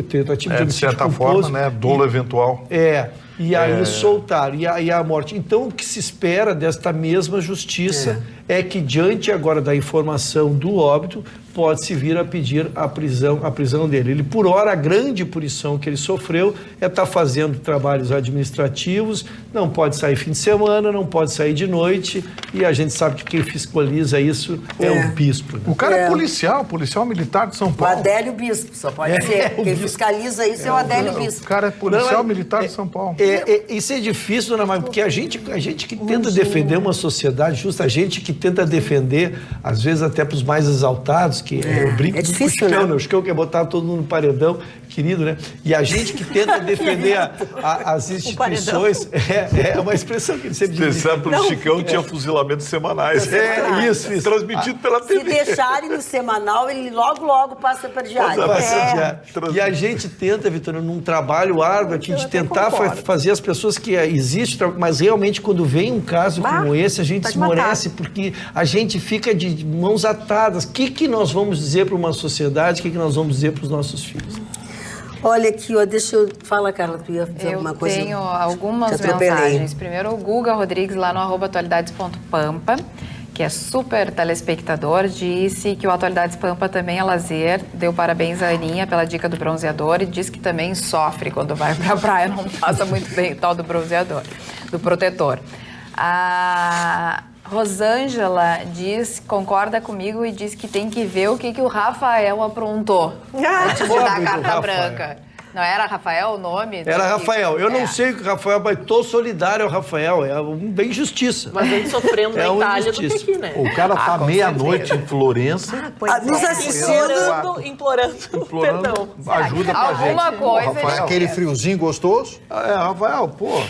S5: Tentativa de homicídio
S4: de certa forma, né? Dolo eventual.
S5: E aí soltaram, e aí a morte. Então, o que se espera desta mesma justiça é que, diante agora da informação do óbito, pode-se vir a pedir a prisão dele. Ele, por hora, a grande punição que ele sofreu é estar fazendo trabalhos administrativos, não pode sair fim de semana, não pode sair de noite, e a gente sabe que quem fiscaliza isso é o bispo. Né?
S4: O cara é policial militar de São Paulo.
S2: O Adélio Bispo, só pode ser. Quem fiscaliza isso é o Adélio Bispo.
S4: O cara é policial militar de São Paulo.
S5: Isso é difícil, dona Maria, porque a gente que tenta defender uma sociedade justa, a gente que tenta defender, às vezes até para os mais exaltados, que eu brinco
S2: é difícil,
S5: com o Chicão,
S2: né?
S5: O Chicão quer botar todo mundo no paredão, querido, né? E a gente que tenta defender as instituições, é uma expressão que ele sempre diz.
S4: Você sabe, o Chicão tinha fuzilamentos semanais.
S5: Isso.
S4: Transmitido pela TV.
S2: Se deixarem no semanal, ele logo passa para diário.
S5: E a gente tenta, Vitor, num trabalho árduo aqui de tentar fazer as pessoas que existem, mas realmente quando vem um caso como esse, a gente esmorece, porque a gente fica de mãos atadas. O que nós vamos dizer para uma sociedade, o que nós vamos dizer para os nossos filhos?
S2: Olha aqui, deixa eu... Fala, Carla, tu ia dizer alguma coisa?
S8: Eu tenho algumas mensagens. Primeiro, o Guga Rodrigues, lá no @atualidades.pampa, que é super telespectador, disse que o Atualidades Pampa também é lazer, deu parabéns à Aninha pela dica do bronzeador e diz que também sofre quando vai pra praia, não passa muito bem o tal do bronzeador, do protetor. A Rosângela concorda comigo e diz que tem que ver o que o Rafael aprontou antes de dar a carta branca. Não era Rafael o nome?
S5: Era Rafael. Eu não sei o que o Rafael, mas estou solidário ao Rafael. É bem justiça.
S7: Mas vem sofrendo na Itália do que aqui, né?
S4: O cara tá meia-noite em Florença.
S2: Nos assistindo.
S7: Implorando perdão.
S4: Ajuda pra gente.
S8: Alguma coisa.
S6: Rafael, aquele friozinho gostoso?
S4: Rafael, pô.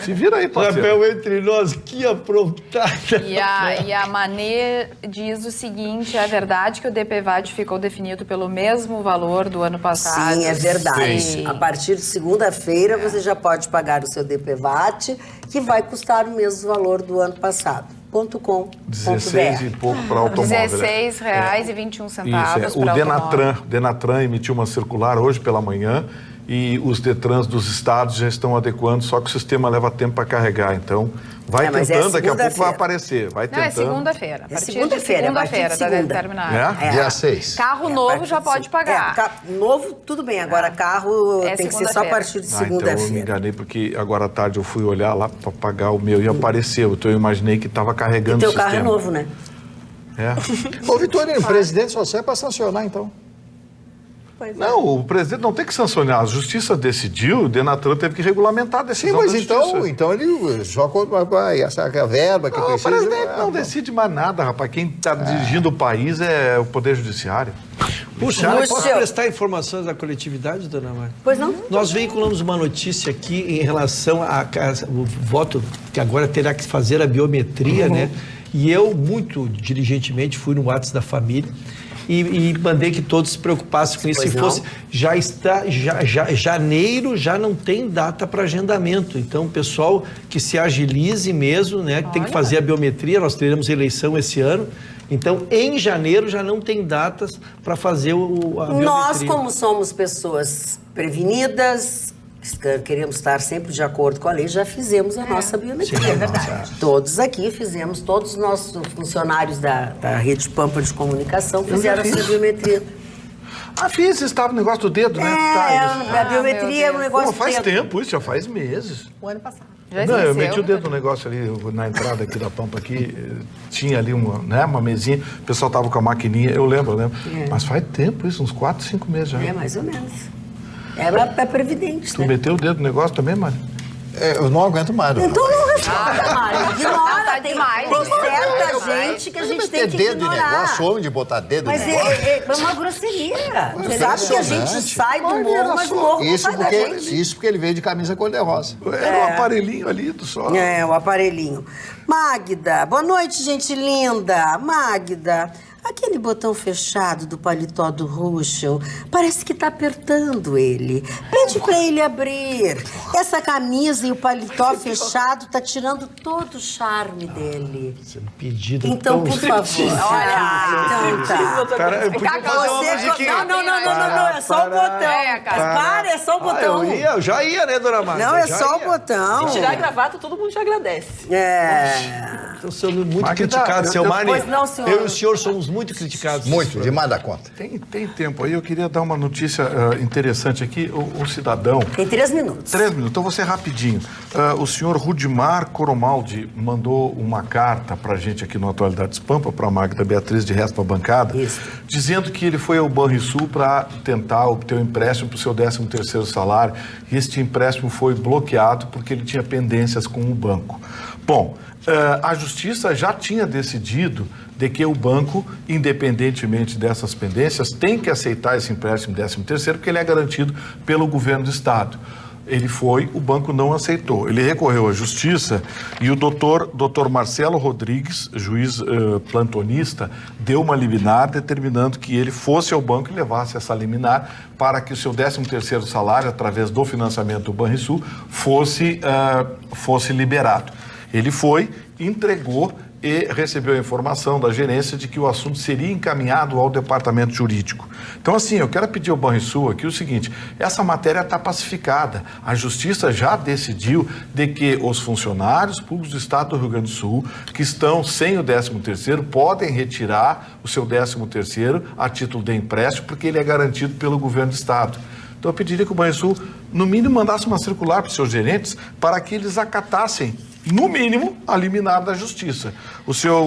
S4: Se vira aí, parceiro.
S5: Rafael, entre nós, que aprontada.
S8: E a Manê diz o seguinte, é verdade que o DPVAT ficou definido pelo mesmo valor do ano passado?
S2: Sim, é verdade.
S8: Sim.
S2: A partir de segunda-feira, você já pode pagar o seu DPVAT, que vai custar o mesmo valor do ano passado. .com.
S4: 16 e pouco para automóvel.
S8: R$16,21
S4: Isso, o Denatran emitiu uma circular hoje pela manhã e os Detrans dos estados já estão adequando, só que o sistema leva tempo para carregar, então vai tentando, daqui a pouco vai aparecer, vai tentando.
S8: Não, é segunda-feira.
S2: É segunda-feira,
S8: está determinado.
S6: Dia 6.
S8: Carro novo já pode pagar.
S2: Novo, tudo bem, agora carro tem que ser só a partir de segunda-feira.
S4: Então eu me enganei, porque agora à tarde eu fui olhar lá para pagar o meu e apareceu, então eu imaginei que estava carregando o sistema.
S2: E teu carro é novo, né?
S6: Ô, Vitorino, o presidente só serve para sancionar, então.
S4: Não, o presidente não tem que sancionar. A justiça decidiu, o Denatran teve que regulamentar a decisão.
S6: Sim, mas então ele só essa verba que precisa.
S4: O presidente não decide mais nada, rapaz. Quem está dirigindo o país é o Poder Judiciário.
S5: Puxa, posso prestar informações da coletividade, dona Mari?
S2: Pois não.
S5: Nós veiculamos uma notícia aqui em relação ao voto, que agora terá que fazer a biometria, né? E eu, muito diligentemente, fui no WhatsApp da família e mandei que todos se preocupassem com isso. Se fosse, janeiro já não tem data para agendamento. Então, o pessoal que se agilize mesmo, né? Que tem que fazer a biometria, nós teremos eleição esse ano. Então, em janeiro já não tem datas para fazer a biometria.
S2: Nós, como somos pessoas prevenidas, queremos estar sempre de acordo com a lei, já fizemos a nossa biometria. Sim, é verdade. Todos aqui fizemos, todos os nossos funcionários da Rede Pampa de Comunicação fizeram a sua biometria.
S4: Fiz, estava no negócio do dedo, né?
S2: A biometria é um negócio do
S4: faz tempo isso, já faz meses.
S3: O ano passado.
S4: Não, eu meti o dedo no negócio ali, na entrada aqui da Pampa, aqui, tinha ali uma mesinha, o pessoal tava com a maquininha, eu lembro. Mas faz tempo isso, uns 4, 5 meses já.
S2: É, mais ou menos. Ela é previdente,
S4: Tu meteu o dedo no negócio também, Mari?
S6: Eu não aguento mais.
S2: Então não responda, Mari. Ignora, tem certa
S6: Eu
S2: gente que a gente tem que
S6: dedo
S2: ignorar.
S6: De negócio, homem de botar dedo
S2: mas
S6: de negócio.
S2: é uma grosseria. Você sabe que a gente sai do morro, mas o morro não sai da gente.
S6: Isso porque ele veio de camisa cor-de-rosa.
S4: Era o aparelhinho ali do sol.
S2: É, o aparelhinho. Magda, boa noite, gente linda. Magda, aquele botão fechado do paletó do Ruschel, parece que tá apertando ele. Pede pra ele abrir. Essa camisa e o paletó fechado tá tirando todo o charme dele.
S5: Pedido
S2: então, por favor.
S8: Olha,
S2: então tá.
S5: Cara, eu podia fazer uma musiquinha.
S2: Não, é só o botão. Para, é só o botão.
S5: Eu já ia, né, dona Márcia?
S2: Não, é só o botão.
S7: Se tirar a gravata, todo mundo já agradece.
S5: Estamos sendo muito criticados, seu Mari.
S2: Pois não, senhor.
S5: Eu e o senhor somos muito criticados.
S6: Muito, demais da conta.
S4: Tem tempo aí, eu queria dar uma notícia interessante aqui. O cidadão...
S2: Tem 3 minutos.
S4: 3 minutos, então vou ser rapidinho. O senhor Rudimar Coromaldi mandou uma carta pra gente aqui no Atualidades Pampa, pra Magda Beatriz, de resto pra bancada, dizendo que ele foi ao Banrisul para tentar obter um empréstimo pro seu 13º salário, e este empréstimo foi bloqueado porque ele tinha pendências com o banco. Bom, a Justiça já tinha decidido de que o banco, independentemente dessas pendências, tem que aceitar esse empréstimo 13º, porque ele é garantido pelo governo do Estado. Ele foi, o banco não aceitou. Ele recorreu à Justiça e o doutor Marcelo Rodrigues, juiz plantonista, deu uma liminar determinando que ele fosse ao banco e levasse essa liminar para que o seu 13º salário, através do financiamento do Banrisul, fosse liberado. Ele foi, entregou e recebeu a informação da gerência de que o assunto seria encaminhado ao departamento jurídico. Então, assim, eu quero pedir ao Banrisul aqui o seguinte: essa matéria está pacificada. A Justiça já decidiu de que os funcionários públicos do Estado do Rio Grande do Sul, que estão sem o 13º, podem retirar o seu 13º a título de empréstimo, porque ele é garantido pelo governo do Estado. Então, eu pediria que o Banrisul, no mínimo, mandasse uma circular para os seus gerentes para que eles acatassem, no mínimo, a liminar da Justiça. O seu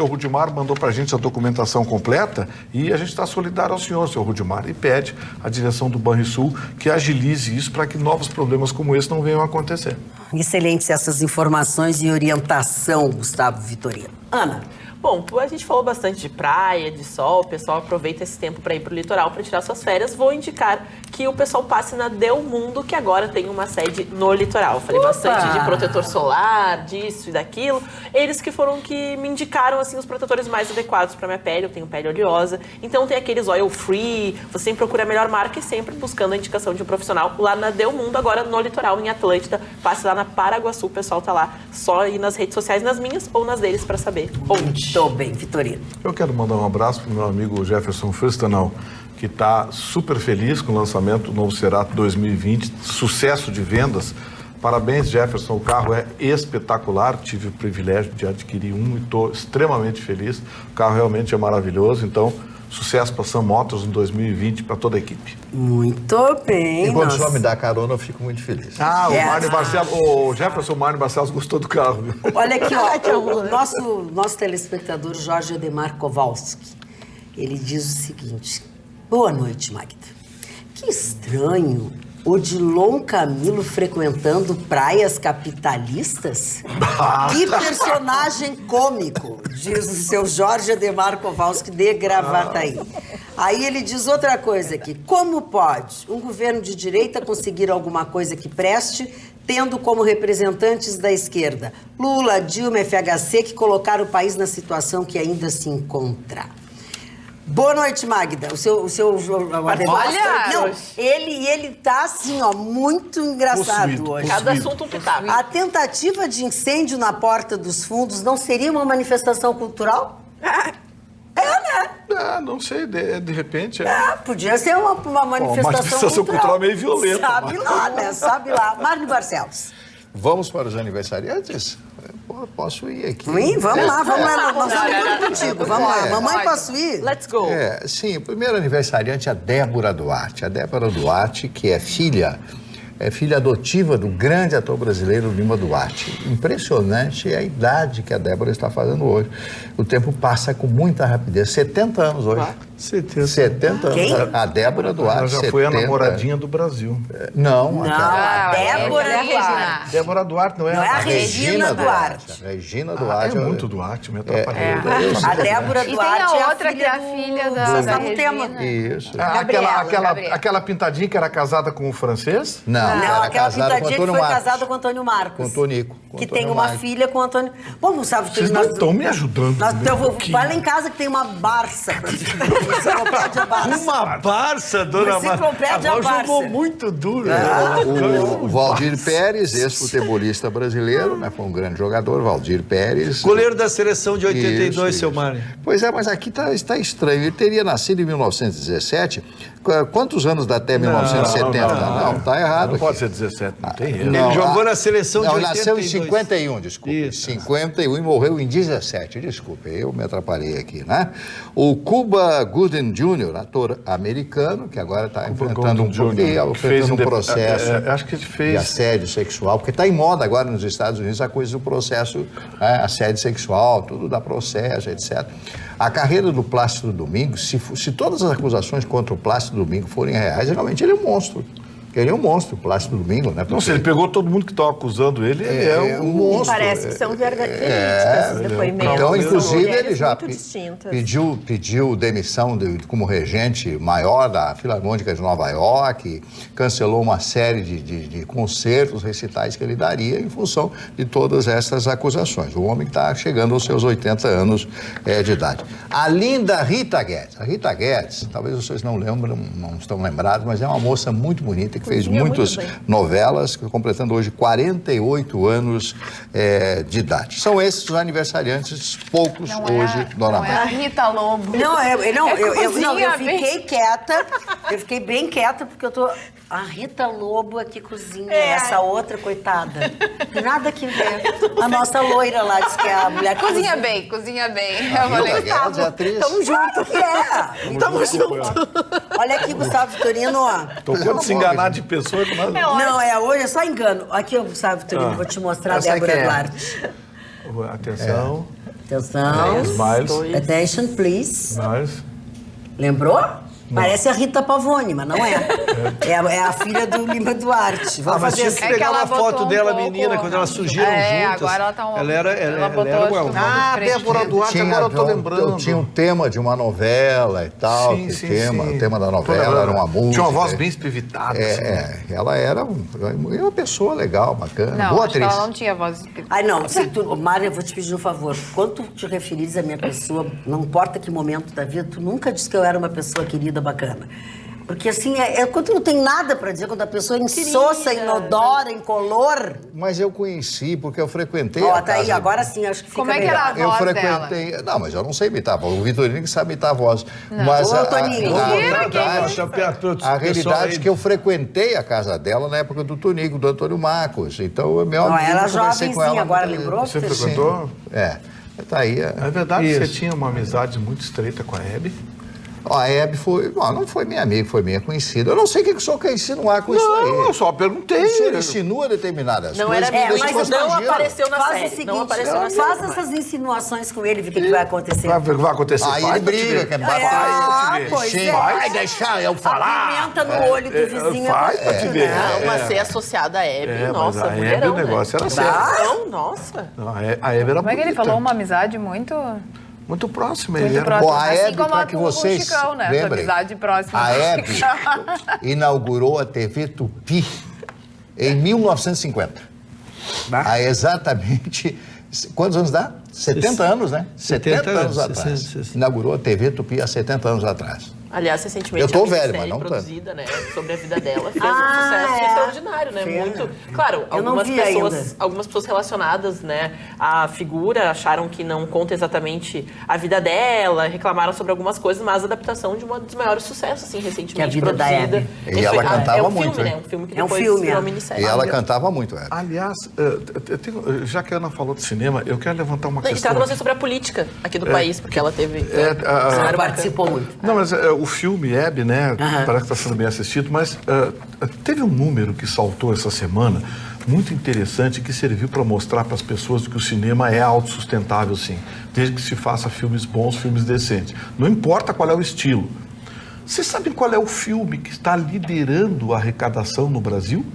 S4: Rudimar mandou para a gente a documentação completa e a gente está solidário ao senhor, seu Rudimar, e pede à direção do Banrisul que agilize isso para que novos problemas como esse não venham a acontecer.
S2: Excelentes essas informações e orientação, Gustavo Vitorino. Ana.
S7: Bom, a gente falou bastante de praia, de sol, o pessoal aproveita esse tempo para ir para o litoral para tirar suas férias. Vou indicar que o pessoal passe na Delmundo, que agora tem uma sede no litoral. Falei bastante de protetor solar, disso e daquilo. Eles que foram que me indicaram assim os protetores mais adequados para minha pele. Eu tenho pele oleosa, então tem aqueles oil free. Você sempre procura a melhor marca e sempre buscando a indicação de um profissional lá na Delmundo, agora no litoral, em Atlântida. Passe lá na Paraguaçu, o pessoal tá lá. Só ir nas redes sociais, nas minhas ou nas deles, para saber onde.
S2: Tô bem, Vitorino.
S4: Eu quero mandar um abraço para o meu amigo Jefferson Fürstenau, que está super feliz com o lançamento do novo Cerato 2020, sucesso de vendas. Parabéns, Jefferson, o carro é espetacular, tive o privilégio de adquirir um e estou extremamente feliz. O carro realmente é maravilhoso, então sucesso para a Sam Motors em 2020, para toda a equipe.
S2: Muito bem.
S6: E quando o senhor me dá carona, eu fico muito feliz.
S4: O Jefferson Mário Barcelos gostou do carro.
S2: Olha aqui, ó, o nosso telespectador Jorge Ademar Kowalski, ele diz o seguinte: boa noite, Magda. Que estranho Odilon Camilo frequentando praias capitalistas? Que personagem cômico, diz o seu Jorge Ademar Kowalski de Gravataí. Aí ele diz outra coisa aqui: como pode um governo de direita conseguir alguma coisa que preste, tendo como representantes da esquerda Lula, Dilma e FHC, que colocaram o país na situação que ainda se encontra? Boa noite, Magda. O seu
S8: Olha!
S2: Não, ele tá assim, ó, muito engraçado hoje.
S7: Cada assunto um pitaco.
S2: A tentativa de incêndio na Porta dos Fundos não seria uma manifestação cultural? Né?
S4: Não sei, de repente...
S2: Podia ser uma manifestação
S4: cultural meio violenta.
S2: Sabe lá, né? Sabe lá. Marne Barcelos.
S6: Vamos para os aniversariantes? Posso ir aqui.
S2: Sim, vamos lá. Nós vamos contigo. Vamos lá. Mamãe, posso ir?
S7: Let's go.
S6: Sim, o primeiro aniversariante é a Débora Duarte. A Débora Duarte, que é filha adotiva do grande ator brasileiro Lima Duarte. Impressionante a idade que a Débora está fazendo hoje. O tempo passa com muita rapidez. 70 anos hoje. 70 anos.
S2: Quem?
S6: A Débora Duarte.
S4: Ela já foi a namoradinha do Brasil.
S2: Não, a Débora Duarte.
S4: Débora Duarte, não é?
S2: Não é a Regina Duarte.
S6: Regina Duarte.
S4: É muito Duarte, me atrapalhou.
S2: A Débora
S8: E
S2: Duarte
S8: tem a outra que é a filha da Regina.
S6: Isso.
S4: Aquela pintadinha que era casada com o francês?
S6: Não,
S2: aquela pintadinha que foi casada com o Antônio Marcos.
S6: Com o Tonico.
S2: Que tem uma filha com o Antônio... Bom, não sabe...
S4: Vocês não estão me ajudando.
S2: Vai lá em casa que tem uma Barça pra te Enciclopédia Barça.
S5: Uma Barça, dona Marta.
S2: Enciclopédia Barça.
S5: Jogou muito duro.
S6: O Valdir Pérez, ex-futebolista brasileiro, né? Foi um grande jogador, Valdir Pérez.
S5: Goleiro da seleção de 82,
S6: isso.
S5: seu Mário.
S6: Pois é, mas aqui está estranho. Ele teria nascido em 1917, Quantos anos dá até 1970? Não, tá errado.
S4: Não
S6: aqui.
S4: pode ser 17, não tem erro.
S5: Ele jogou na seleção de 82.
S6: Nasceu em 51, desculpe. Isso. 51 e morreu em 17, desculpe, eu me atrapalhei aqui, né? O Cuba Gooding Jr., ator americano, que agora está enfrentando um processo
S4: acho que ele fez
S6: de assédio sexual, porque está em moda agora nos Estados Unidos a coisa do processo, né? Assédio sexual, tudo dá processo, etc. A carreira do Plácido Domingos, se todas as acusações contra o Plácido Domingos forem reais, realmente ele é um monstro. Ele é um monstro, o Plácido Domingos, né?
S4: Não, se ele pegou todo mundo que estava acusando ele, ele é um monstro.
S3: Parece que são verdadeiros esses depoimentos.
S6: Então, inclusive, ele já
S3: pediu
S6: demissão como regente maior da Filarmônica de Nova York, cancelou uma série de concertos, recitais que ele daria em função de todas essas acusações. O homem que está chegando aos seus 80 anos de idade. A linda Rita Guedes. A Rita Guedes, talvez vocês não lembram, não estão lembrados, mas é uma moça muito bonita, que fez muitas novelas, completando hoje 48 anos de idade. São esses os aniversariantes, poucos hoje, Dona Mara.
S8: Não é a Rita Lobo.
S2: Eu fiquei quieta, eu fiquei bem quieta, porque eu tô... A Rita Lobo aqui cozinha, essa outra, coitada. Nada que ver. A nossa loira lá, diz que é a mulher que
S8: cozinha bem. Eu falei,
S6: Guedes é atriz.
S2: Tamo junto, Tamo junto. Olha aqui, Gustavo Vitorino, ó.
S4: Tô quando se enganar de pessoa...
S2: Não, hoje é só engano. Aqui, ó, Gustavo Vitorino, vou te mostrar a Débora Duarte.
S4: Atenção.
S2: Atenção.
S4: Smiles.
S2: Attention, please.
S4: Smiles.
S2: Lembrou? Parece a Rita Pavone, mas não é. É a filha do Lima Duarte. Vamos
S5: mas
S2: fazer
S5: tinha que pegar uma foto dela, menina, quando elas surgiram juntas.
S8: Agora ela tá
S5: ela era
S4: Débora Duarte, agora eu tô lembrando.
S6: Tinha um tema de uma novela e tal. O tema da novela era uma música.
S4: Tinha uma voz bem espivitada.
S6: Ela era uma pessoa legal, bacana,
S8: não,
S6: boa atriz.
S8: Ela não tinha voz espivitada.
S2: Ai, não. Mário, eu vou te pedir um favor. Quando tu te referires à minha pessoa, não importa que momento da vida, tu nunca disse que eu era uma pessoa querida, bacana. Porque assim, quando não tem nada pra dizer, quando a pessoa é insossa, inodora, incolor...
S6: Mas eu conheci, porque eu frequentei
S2: a casa... aí, agora sim, acho que fica
S8: Como é que era a voz dela?
S6: Não, mas eu não sei imitar a voz. O Vitorino que sabe imitar a voz.
S2: Não.
S6: Mas
S2: Toninho.
S6: A realidade é que eu frequentei a casa dela na época do Tonico, do Antônio Marcos. Então, meu amigo,
S2: ela jovem, sim, agora lembrou?
S4: Você frequentou?
S6: Tá aí.
S4: É verdade que você tinha uma amizade muito estreita com a Hebe?
S6: A Hebe não foi minha amiga, foi minha conhecida. Eu não sei o que o senhor quer insinuar com isso aí.
S4: Não, eu só perguntei.
S6: O senhor insinua determinadas coisas.
S3: Mas não apareceu na série.
S2: Faz o seguinte, faça essas insinuações com ele, ver o que vai acontecer.
S4: Vai acontecer.
S6: Aí ele briga, quer
S4: vai deixar eu falar.
S2: A pimenta no olho do vizinho.
S4: Faz pra te ver.
S7: Mas ser associada a Hebe, nossa,
S4: a Hebe, o negócio era sério.
S7: Não, nossa.
S4: A Hebe era
S8: Como é que ele falou? Uma amizade muito
S4: próxima.
S6: A Hebe,
S8: como
S6: para que vocês
S8: Chicão, né?
S6: lembrem,
S8: amizade próxima.
S6: a Hebe inaugurou a TV Tupi em 1950. Há exatamente... Quantos anos dá? 70 anos, né? 70 anos atrás. Inaugurou a TV Tupi há 70 anos atrás.
S7: Aliás, recentemente,
S6: eu tô
S7: a
S6: velho, mas não
S7: produzida, né, sobre a vida dela, fez um sucesso extraordinário, né? Muito. Claro, algumas pessoas relacionadas, né, à figura acharam que não conta exatamente a vida dela, reclamaram sobre algumas coisas, mas a adaptação de um dos maiores sucessos, assim, recentemente
S2: que a vida
S7: produzida.
S2: Da Hebe.
S6: E ela cantava muito,
S7: né? Um filme que depois virou minissérie.
S6: E ela cantava muito,
S4: Aliás, já que a Ana falou de cinema, eu quero levantar uma questão.
S7: E você sobre a política aqui do país, porque ela teve...
S2: Ela participou muito.
S4: Não, mas o filme Hebe, né, parece que está sendo bem assistido, mas teve um número que saltou essa semana, muito interessante, que serviu para mostrar para as pessoas que o cinema é autossustentável, sim, desde que se faça filmes bons, filmes decentes. Não importa qual é o estilo. Vocês sabem qual é o filme que está liderando a arrecadação no Brasil?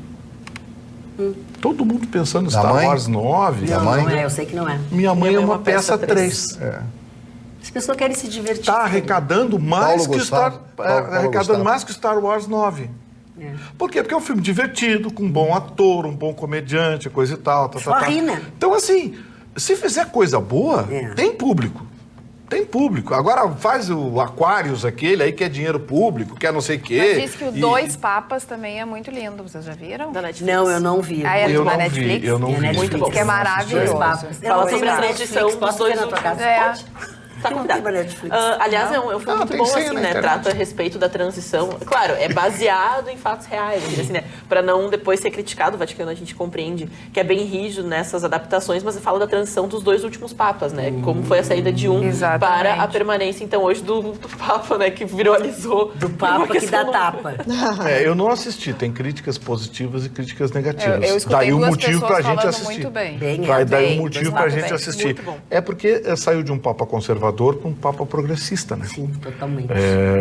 S4: Todo mundo pensando em Star Wars 9.
S2: Não é, eu sei que não é.
S4: Minha Mãe é uma peça 3.
S2: As pessoas querem se divertir.
S4: Está arrecadando mais que Star Wars 9. Por quê? Porque é um filme divertido, com um bom ator, um bom comediante, coisa e tal.
S2: Né?
S4: Então, assim, se fizer coisa boa, tem público. Tem público. Agora faz o Aquarius aquele aí que é dinheiro público, que é não sei o quê.
S8: Mas diz que o Dois Papas também é muito lindo. Vocês já viram?
S7: Da Netflix.
S2: Não, eu não vi.
S4: Eu não vi.
S8: Muito bom. Que é maravilhoso.
S7: Fala sobre a transição dos dois últimos. Tá convidado. Aliás, é um filme muito bom, assim, né? Trata a respeito da transição. Claro, é baseado em fatos reais, assim, né? Pra não depois ser criticado, o Vaticano a gente compreende que é bem rígido nessas adaptações, mas fala da transição dos 2 últimos papas, né? Como foi a saída de um para a permanência, então, hoje do Papa, né? Que viralizou.
S2: Do Papa que dá tapa.
S4: Eu não assisti, tem críticas positivas e críticas negativas.
S8: Eu escutei
S4: daí o
S8: duas
S4: motivo pra gente assistir.
S8: Muito bem.
S4: Daí o motivo pra gente assistir. É porque saiu de um Papa conservador para um Papa progressista, né?
S2: Sim, totalmente.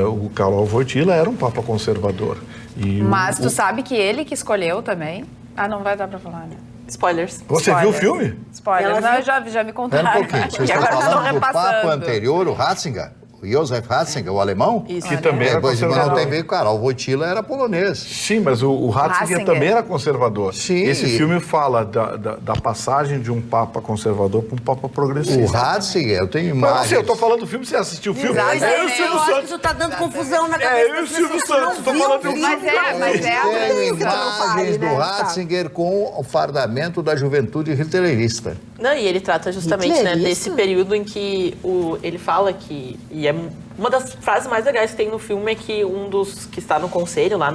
S4: O Karol Wojtyła era um Papa conservador.
S8: Mas tu sabe que ele que escolheu também? Não vai dar pra falar, né?
S7: Spoilers.
S4: Você viu o filme?
S8: Spoilers. Não, já me contaram.
S6: Pera um pouquinho. Vocês estão falando do Papa anterior, o Ratzinger? O Josef Ratzinger, o alemão?
S7: Isso.
S4: Que também era
S6: Mas
S4: conservador.
S6: não tem a ver com o Karol Wojtyła, era polonês.
S4: Sim, mas o Ratzinger também era conservador.
S6: Sim.
S4: Esse filme fala da passagem de um Papa conservador para um Papa progressista.
S6: O Ratzinger, eu tenho imagens.
S4: Eu tô falando do filme, você assistiu o filme?
S2: Mas eu acho que tu tá dando confusão na cabeça.
S4: Eu e o Silvio Santos, tô falando do filme.
S8: Mas é a
S6: Tenho
S8: transição.
S6: imagens do Ratzinger com o fardamento da juventude hitlerista.
S7: Não, e ele trata justamente, né, desse período em que ele fala que... E é uma das frases mais legais que tem no filme é que um dos que está no conselho lá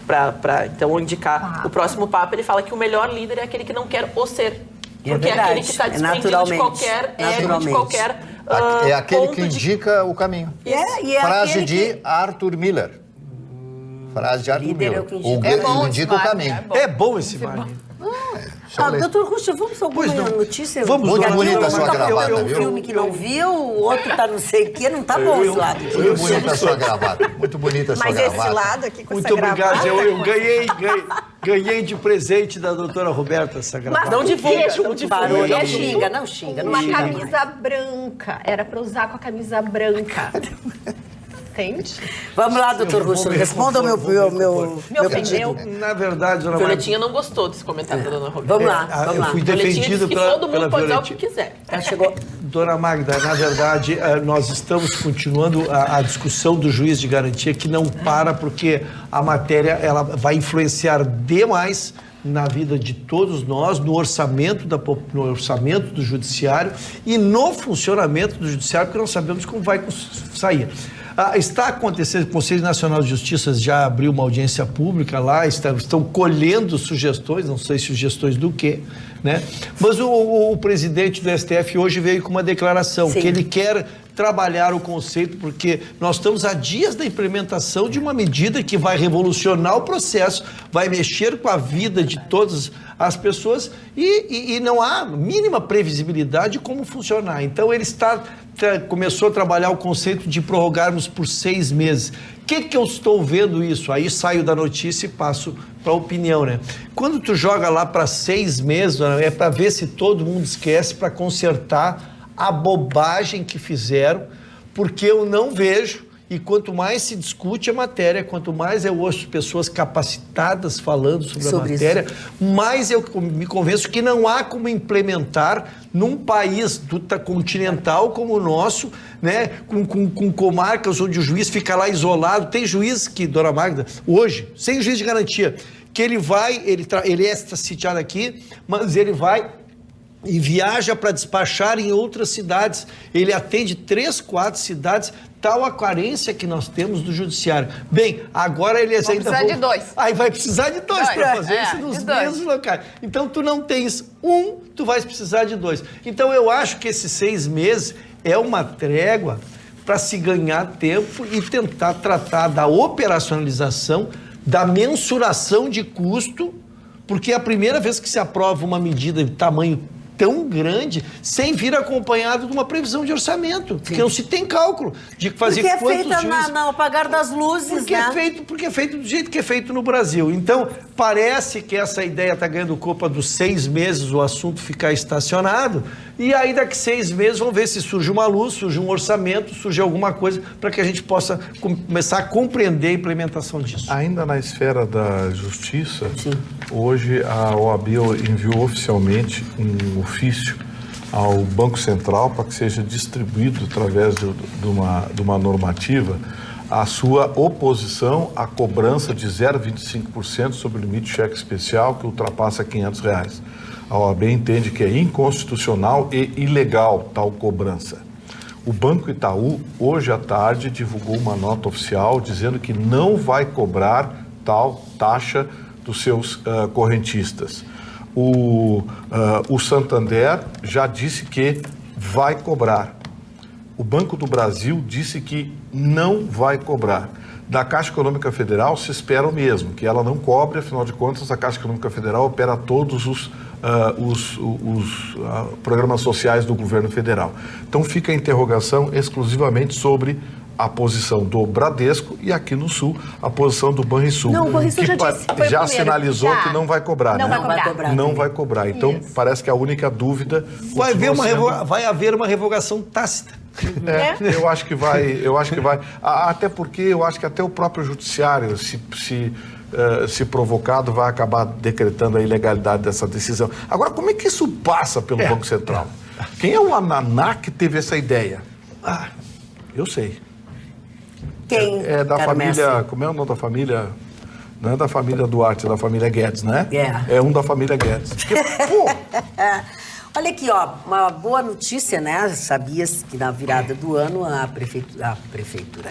S7: para então indicar o próximo Papa, ele fala que o melhor líder é aquele que não quer o ser. Porque é aquele que está desprendido de qualquer ego, de qualquer
S6: É aquele
S7: ponto
S6: que indica o caminho. Frase de Arthur Miller. Frase de Arthur Miller.
S8: bom
S6: indica o caminho.
S5: É bom esse Marne.
S2: Doutor Ruxa, vamos a alguma notícia?
S5: Vamos,
S6: muito bonita a sua gravata,
S2: um
S6: viu?
S2: filme que não viu, o outro tá não sei o quê, não tá bom esse lado.
S6: Muito bonita a sua gravata. Muito bonita a sua
S3: Mas
S6: gravata.
S3: esse lado aqui com
S5: Muito
S3: essa
S5: obrigado.
S3: gravata...
S5: Eu ganhei de presente da doutora Roberta essa gravata.
S7: Não divulga, não divulga.
S2: Parou, não xinga, não xinga.
S3: Uma camisa branca. Era pra usar com a camisa branca. Entende?
S2: Vamos lá, doutor Ruxa, responda o meu pedido.
S5: Na verdade, dona
S7: Violetinha não gostou desse comentário da dona Roberta.
S2: Vamos lá,
S5: eu fui defendido
S7: que
S5: pela
S7: todo mundo pode usar o que
S5: Violetinha.
S7: quiser.
S2: Ela chegou.
S5: Dona Magda, na verdade, nós estamos continuando a discussão do juiz de garantia, que não para, porque a matéria ela vai influenciar demais na vida de todos nós, no orçamento do judiciário e no funcionamento do judiciário, porque não sabemos como vai sair. Está acontecendo, o Conselho Nacional de Justiça já abriu uma audiência pública lá, estão colhendo sugestões, não sei sugestões do quê, né? Mas o presidente do STF hoje veio com uma declaração que ele quer trabalhar o conceito, porque nós estamos a dias da implementação de uma medida que vai revolucionar o processo, vai mexer com a vida de todas as pessoas e não há mínima previsibilidade de como funcionar. Então ele começou a trabalhar o conceito de prorrogarmos por 6 meses. O que eu estou vendo isso? Aí saio da notícia e passo para a opinião, né? Quando tu joga lá para 6 meses, é para ver se todo mundo esquece, para consertar a bobagem que fizeram, porque eu não vejo, e quanto mais se discute a matéria, quanto mais eu ouço pessoas capacitadas falando sobre a matéria, mais eu me convenço que não há como implementar num país continental como o nosso, né, com comarcas onde o juiz fica lá isolado. Tem juiz que, dona Magda, hoje, sem juiz de garantia, que ele é sitiado aqui, mas ele vai e viaja para despachar em outras cidades. Ele atende 3, 4 cidades, tal a carência que nós temos do judiciário. Bem, agora eles ainda vão...
S8: precisar de 2.
S5: Aí vai precisar de 2 para fazer isso nos mesmos locais. Então, tu não tens tu vais precisar de 2. Então, eu acho que esses 6 meses é uma trégua para se ganhar tempo e tentar tratar da operacionalização, da mensuração de custo, porque é a primeira vez que se aprova uma medida de tamanho tão grande sem vir acompanhado de uma previsão de orçamento, porque não se tem cálculo de fazer
S2: porque
S5: quantos
S2: é feita no apagar das luzes,
S5: porque
S2: né?
S5: Porque é feito do jeito que é feito no Brasil. Então, parece que essa ideia está ganhando culpa dos 6 meses o assunto ficar estacionado, e aí daqui 6 meses vamos ver se surge uma luz, surge um orçamento, surge alguma coisa para que a gente possa começar a compreender a implementação disso.
S4: Ainda na esfera da justiça, hoje a OAB enviou oficialmente um ofício ao Banco Central para que seja distribuído através de uma normativa a sua oposição à cobrança de 0,25% sobre o limite de cheque especial que ultrapassa R$500. A OAB entende que é inconstitucional e ilegal tal cobrança. O Banco Itaú, hoje à tarde, divulgou uma nota oficial dizendo que não vai cobrar tal taxa dos seus correntistas. O Santander já disse que vai cobrar. O Banco do Brasil disse que não vai cobrar. Da Caixa Econômica Federal se espera o mesmo, que ela não cobre, afinal de contas a Caixa Econômica Federal opera todos os programas sociais do governo federal. Então fica a interrogação exclusivamente sobre a posição do Bradesco e aqui no Sul a posição do Banrisul.
S2: Não, o Banrisul
S4: já sinalizou que não vai cobrar,
S3: não
S4: né?
S3: Vai cobrar.
S4: Não vai cobrar. Então parece que a única dúvida
S5: vai haver uma revogação tácita.
S4: Eu acho que vai. Até porque eu acho que até o próprio judiciário, se provocado, vai acabar decretando a ilegalidade dessa decisão. Agora, como é que isso passa pelo Banco Central? Quem é o ananá que teve essa ideia? Eu sei.
S2: Quem?
S4: É da família. Como é o nome da família? Não é da família Duarte, é da família Guedes, né? É um da família Guedes. Porque,
S2: Olha aqui, ó, uma boa notícia, né? Sabias que na virada do ano a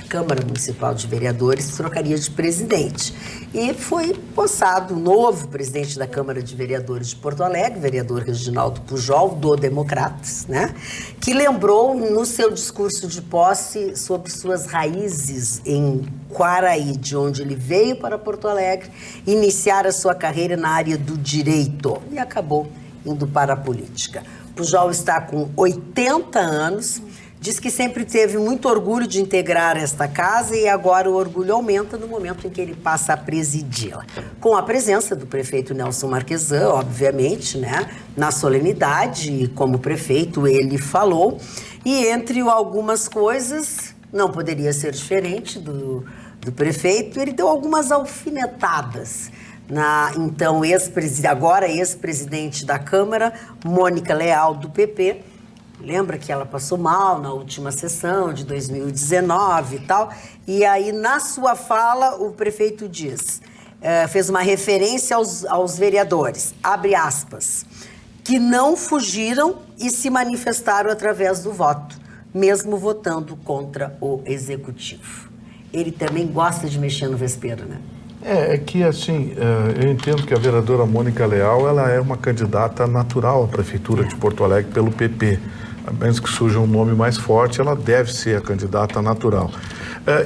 S2: Câmara Municipal de Vereadores trocaria de presidente. E foi possado o novo presidente da Câmara de Vereadores de Porto Alegre, vereador Reginaldo Pujol, do Democratas, né? Que lembrou no seu discurso de posse sobre suas raízes em Quaraí, de onde ele veio para Porto Alegre, iniciar a sua carreira na área do direito e acabou indo para a política. Pujol está com 80 anos, diz que sempre teve muito orgulho de integrar esta casa e agora o orgulho aumenta no momento em que ele passa a presidi-la. Com a presença do prefeito Nelson Marquesan, obviamente, né, na solenidade, como prefeito ele falou, e entre algumas coisas, não poderia ser diferente do prefeito, ele deu algumas alfinetadas então, agora ex-presidente da Câmara, Mônica Leal, do PP. Lembra que ela passou mal na última sessão de 2019 e tal. E aí, na sua fala, o prefeito fez uma referência aos vereadores, abre aspas, que não fugiram e se manifestaram através do voto, mesmo votando contra o executivo. Ele também gosta de mexer no vespeiro, né?
S4: É que assim, eu entendo que a vereadora Mônica Leal, ela é uma candidata natural à Prefeitura de Porto Alegre pelo PP. A menos que surja um nome mais forte, ela deve ser a candidata natural.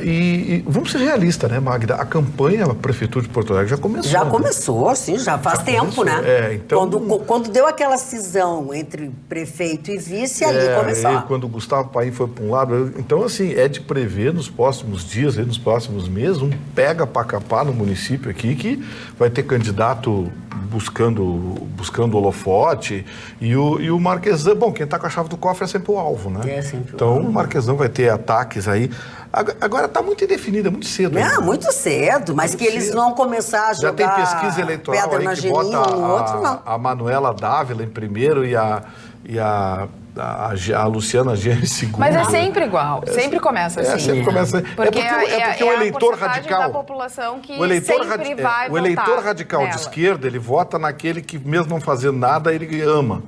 S4: E vamos ser realistas, né, Magda? A campanha da Prefeitura de Porto Alegre já começou.
S2: Já começou, sim, já faz tempo, né?
S4: Então,
S2: quando deu aquela cisão entre prefeito e vice, ali começou.
S4: Quando o Gustavo Paim foi para um lado. Então, assim, é de prever nos próximos dias, nos próximos meses, um pega para capar no município aqui, que vai ter candidato buscando holofote, e o Marquesan, bom, quem está com a chave do cofre é sempre o alvo, né? Então o Marquesan vai ter ataques aí. Agora está muito indefinido, é muito cedo.
S2: Não, muito cedo, mas muito que eles vão começar a jogar.
S4: Já tem pesquisa eleitoral aí que bota a Manuela Dávila em primeiro e a Luciana Genro em segundo.
S8: Mas é sempre igual, sempre começa assim.
S4: Sempre começa.
S8: Porque
S4: o eleitor radical
S8: da população que
S4: o eleitor
S8: sempre vai votar.
S4: O eleitor radical
S8: nela.
S4: De esquerda, ele vota naquele que, mesmo não fazendo nada, ele ama.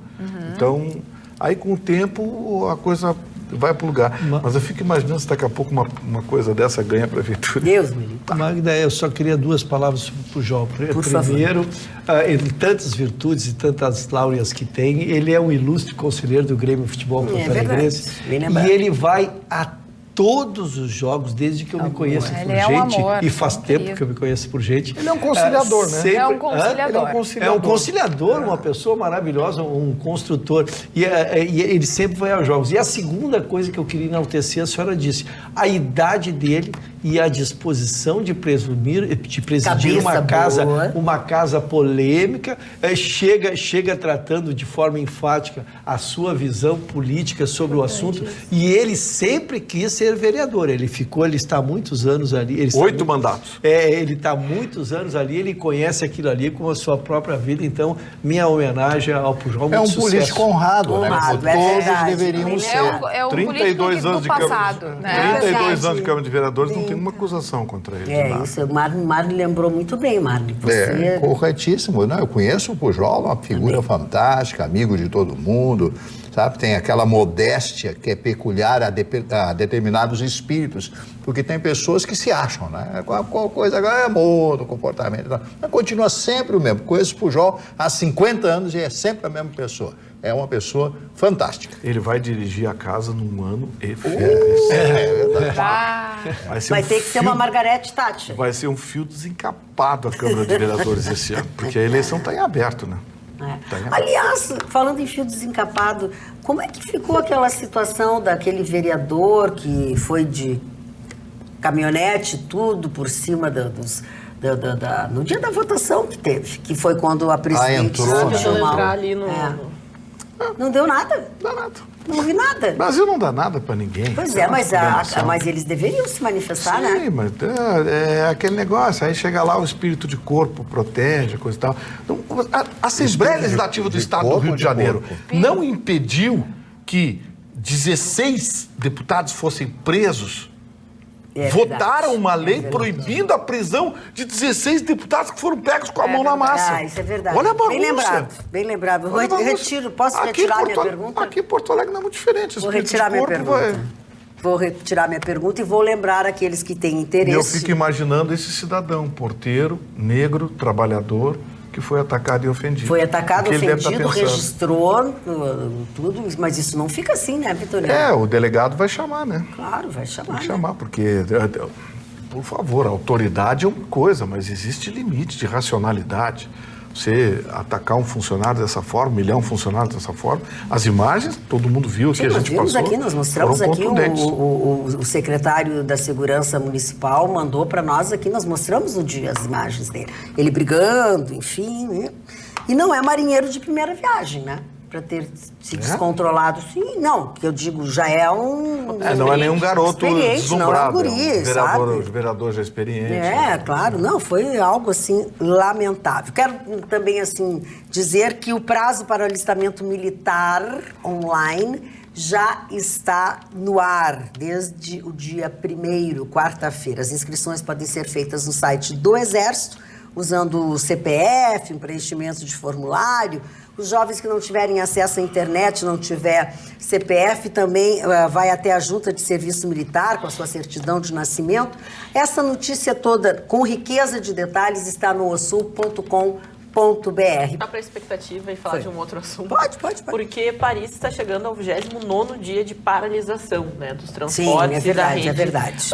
S4: Então, aí com o tempo a coisa vai para o lugar. Mas eu fico imaginando se daqui a pouco uma coisa dessa ganha a prefeitura.
S2: Deus me livre.
S5: Magda, eu só queria 2 palavras sobre o Pujol. Primeiro, entre tantas virtudes e tantas láureas que tem, ele é um ilustre conselheiro do Grêmio Futebol Porto Alegrense. E ele vai a todos os jogos, desde que eu me conheço por gente, e faz tempo que eu me conheço por gente.
S4: Ele é um conciliador, né?
S8: É um conciliador.
S4: Ele
S5: é um conciliador, uma pessoa maravilhosa, um construtor. E ele sempre vai aos jogos. E a segunda coisa que eu queria enaltecer, a senhora disse, a idade dele e a disposição de presidir uma casa polêmica, chega tratando de forma enfática a sua visão política sobre o assunto, e ele sempre quis ser vereador. Ele está há muitos anos ali.
S4: 8 mandatos.
S5: Ele está há muitos anos ali, ele conhece aquilo ali como a sua própria vida, então minha homenagem ao Pujol, muito sucesso.
S6: Político honrado, né?
S2: Todos
S6: deveriam ser.
S8: É um 32 anos do passado, né?
S4: 32 anos de Câmara de Vereadores, não tem uma acusação contra ele.
S2: Isso, o Marli lembrou muito bem, Marli.
S6: Corretíssimo. Não, eu conheço o Pujol, uma figura fantástica, amigo de todo mundo, sabe? Tem aquela modéstia que é peculiar a determinados espíritos, porque tem pessoas que se acham, né? Qual coisa agora é modo, comportamento, mas continua sempre o mesmo. Conheço o Pujol há 50 anos e é sempre a mesma pessoa. É uma pessoa fantástica.
S4: Ele vai dirigir a casa num ano efervescente.
S6: É verdade.
S2: Vai ter que ser uma Margarete Thatcher.
S4: Vai ser um fio desencapado a Câmara de Vereadores esse ano, porque a eleição está em aberto, né? Tá em aberto.
S2: Aliás, falando em fio desencapado, como é que ficou aquela situação daquele vereador que foi de caminhonete, tudo por cima no dia da votação que teve, que foi quando a presidente
S6: entrou,
S7: entrar ali no...
S2: Não deu nada.
S4: Não dá nada.
S2: Não vi nada.
S4: O Brasil não dá nada pra ninguém.
S2: Pois é, mas eles deveriam se manifestar, né?
S4: Sim, mas é aquele negócio. Aí chega lá, o espírito de corpo protege, coisa e tal. Então, a Assembleia Legislativa do Estado do Rio de Janeiro não impediu que 16 deputados fossem presos. Votaram uma lei proibindo a prisão de 16 deputados que foram pegos com a mão na massa.
S2: Isso é verdade.
S4: Olha a bagunça.
S2: Bem lembrado. Posso retirar minha pergunta?
S4: Aqui em Porto Alegre não é muito diferente.
S2: Vou retirar minha pergunta. Vou retirar minha pergunta e vou lembrar aqueles que têm interesse.
S4: Eu fico imaginando esse cidadão, porteiro, negro, trabalhador, que foi atacado e ofendido.
S2: Foi atacado, ofendido, registrou tudo, mas isso não fica assim, né, Vitorino?
S4: O delegado vai chamar, né?
S2: Claro, vai chamar.
S4: Vai chamar, porque, por favor, a autoridade é uma coisa, mas existe limite de racionalidade. Você atacar um funcionário dessa forma, humilhar um funcionário dessa forma, as imagens, todo mundo viu, que a gente passou.
S2: Nós mostramos aqui, o secretário da Segurança Municipal mandou para nós aqui, nós mostramos no dia as imagens dele. Ele brigando, enfim, né? E não é marinheiro de primeira viagem, né? Para ter se descontrolado. Sim, não, que eu digo, já é um...
S4: não é nenhum garoto deslumbrado,
S2: não é um guri,
S4: vereador já experiente.
S2: Claro, não, foi algo, assim, lamentável. Quero também, assim, dizer que o prazo para o alistamento militar online já está no ar desde o dia 1º, quarta-feira. As inscrições podem ser feitas no site do Exército, usando o CPF, um preenchimento de formulário. Os jovens que não tiverem acesso à internet, não tiver CPF, também vai até a Junta de Serviço Militar com a sua certidão de nascimento. Essa notícia toda, com riqueza de detalhes, está no osul.com.br.
S7: Dá para a expectativa e falar de um outro assunto?
S2: Pode.
S7: Porque Paris está chegando ao 29º dia de paralisação, né, dos transportes e da rede.
S2: É verdade.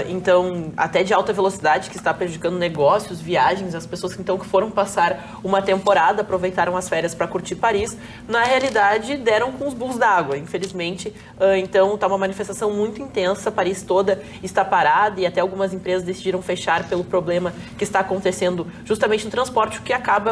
S7: Então, até de alta velocidade, que está prejudicando negócios, viagens, as pessoas que foram passar uma temporada, aproveitaram as férias para curtir Paris, na realidade deram com os burros d'água, infelizmente. Então, está uma manifestação muito intensa, Paris toda está parada e até algumas empresas decidiram fechar pelo problema que está acontecendo justamente no transporte, o que acaba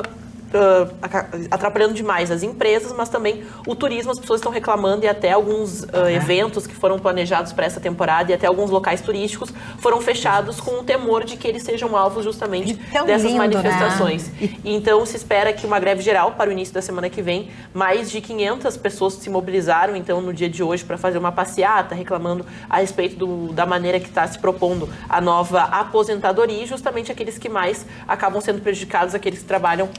S7: atrapalhando demais as empresas, mas também o turismo. As pessoas estão reclamando e até alguns eventos que foram planejados para essa temporada e até alguns locais turísticos foram fechados com o temor de que eles sejam alvos justamente dessas manifestações. Né? Então se espera que uma greve geral para o início da semana que vem. Mais de 500 pessoas se mobilizaram então no dia de hoje para fazer uma passeata reclamando a respeito da maneira que está se propondo a nova aposentadoria, e justamente aqueles que mais acabam sendo prejudicados, aqueles que trabalham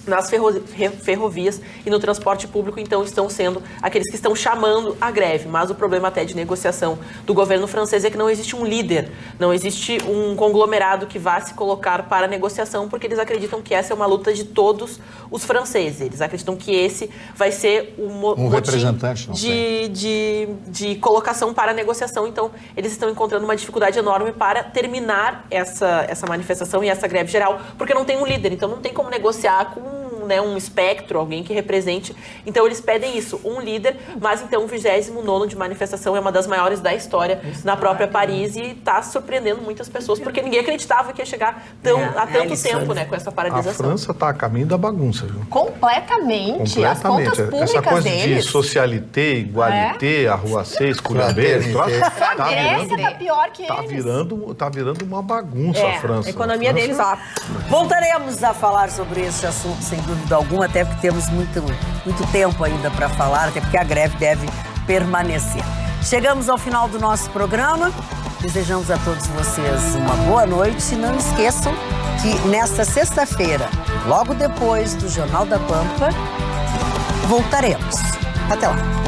S7: nas ferrovias e no transporte público, então estão sendo aqueles que estão chamando a greve. Mas o problema até de negociação do governo francês é que não existe um líder, não existe um conglomerado que vá se colocar para a negociação, porque eles acreditam que essa é uma luta de todos os franceses. Eles acreditam que esse vai ser um
S6: representante
S7: de colocação para a negociação. Então, eles estão encontrando uma dificuldade enorme para terminar essa manifestação e essa greve geral, porque não tem um líder, então não tem como negociar com um espectro, alguém que represente. Então eles pedem isso, um líder, mas então o 29º de manifestação é uma das maiores da história na própria Paris e está surpreendendo muitas pessoas, porque ninguém acreditava que ia chegar há tanto tempo, né, com essa paralisação.
S4: A França está a caminho da bagunça, viu?
S3: Completamente. As contas públicas
S4: essa coisa
S3: deles.
S4: De socialité, igualité, arruacê, esculhambê,
S3: tá Grécia tá pior que eles.
S4: Tá virando uma bagunça a França.
S3: A economia deles, ó.
S2: Voltaremos a falar sobre esse assunto, sem dúvida alguma, até porque temos muito tempo ainda para falar, até porque a greve deve permanecer. Chegamos ao final do nosso programa. Desejamos a todos vocês uma boa noite. E não esqueçam que nesta sexta-feira, logo depois do Jornal da Pampa, voltaremos. Até lá.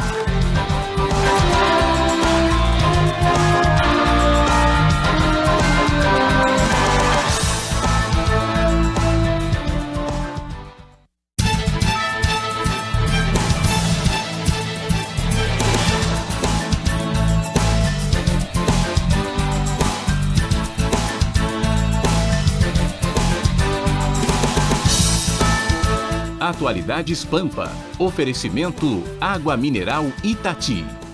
S1: Atualidades Pampa. Oferecimento Água Mineral Itati.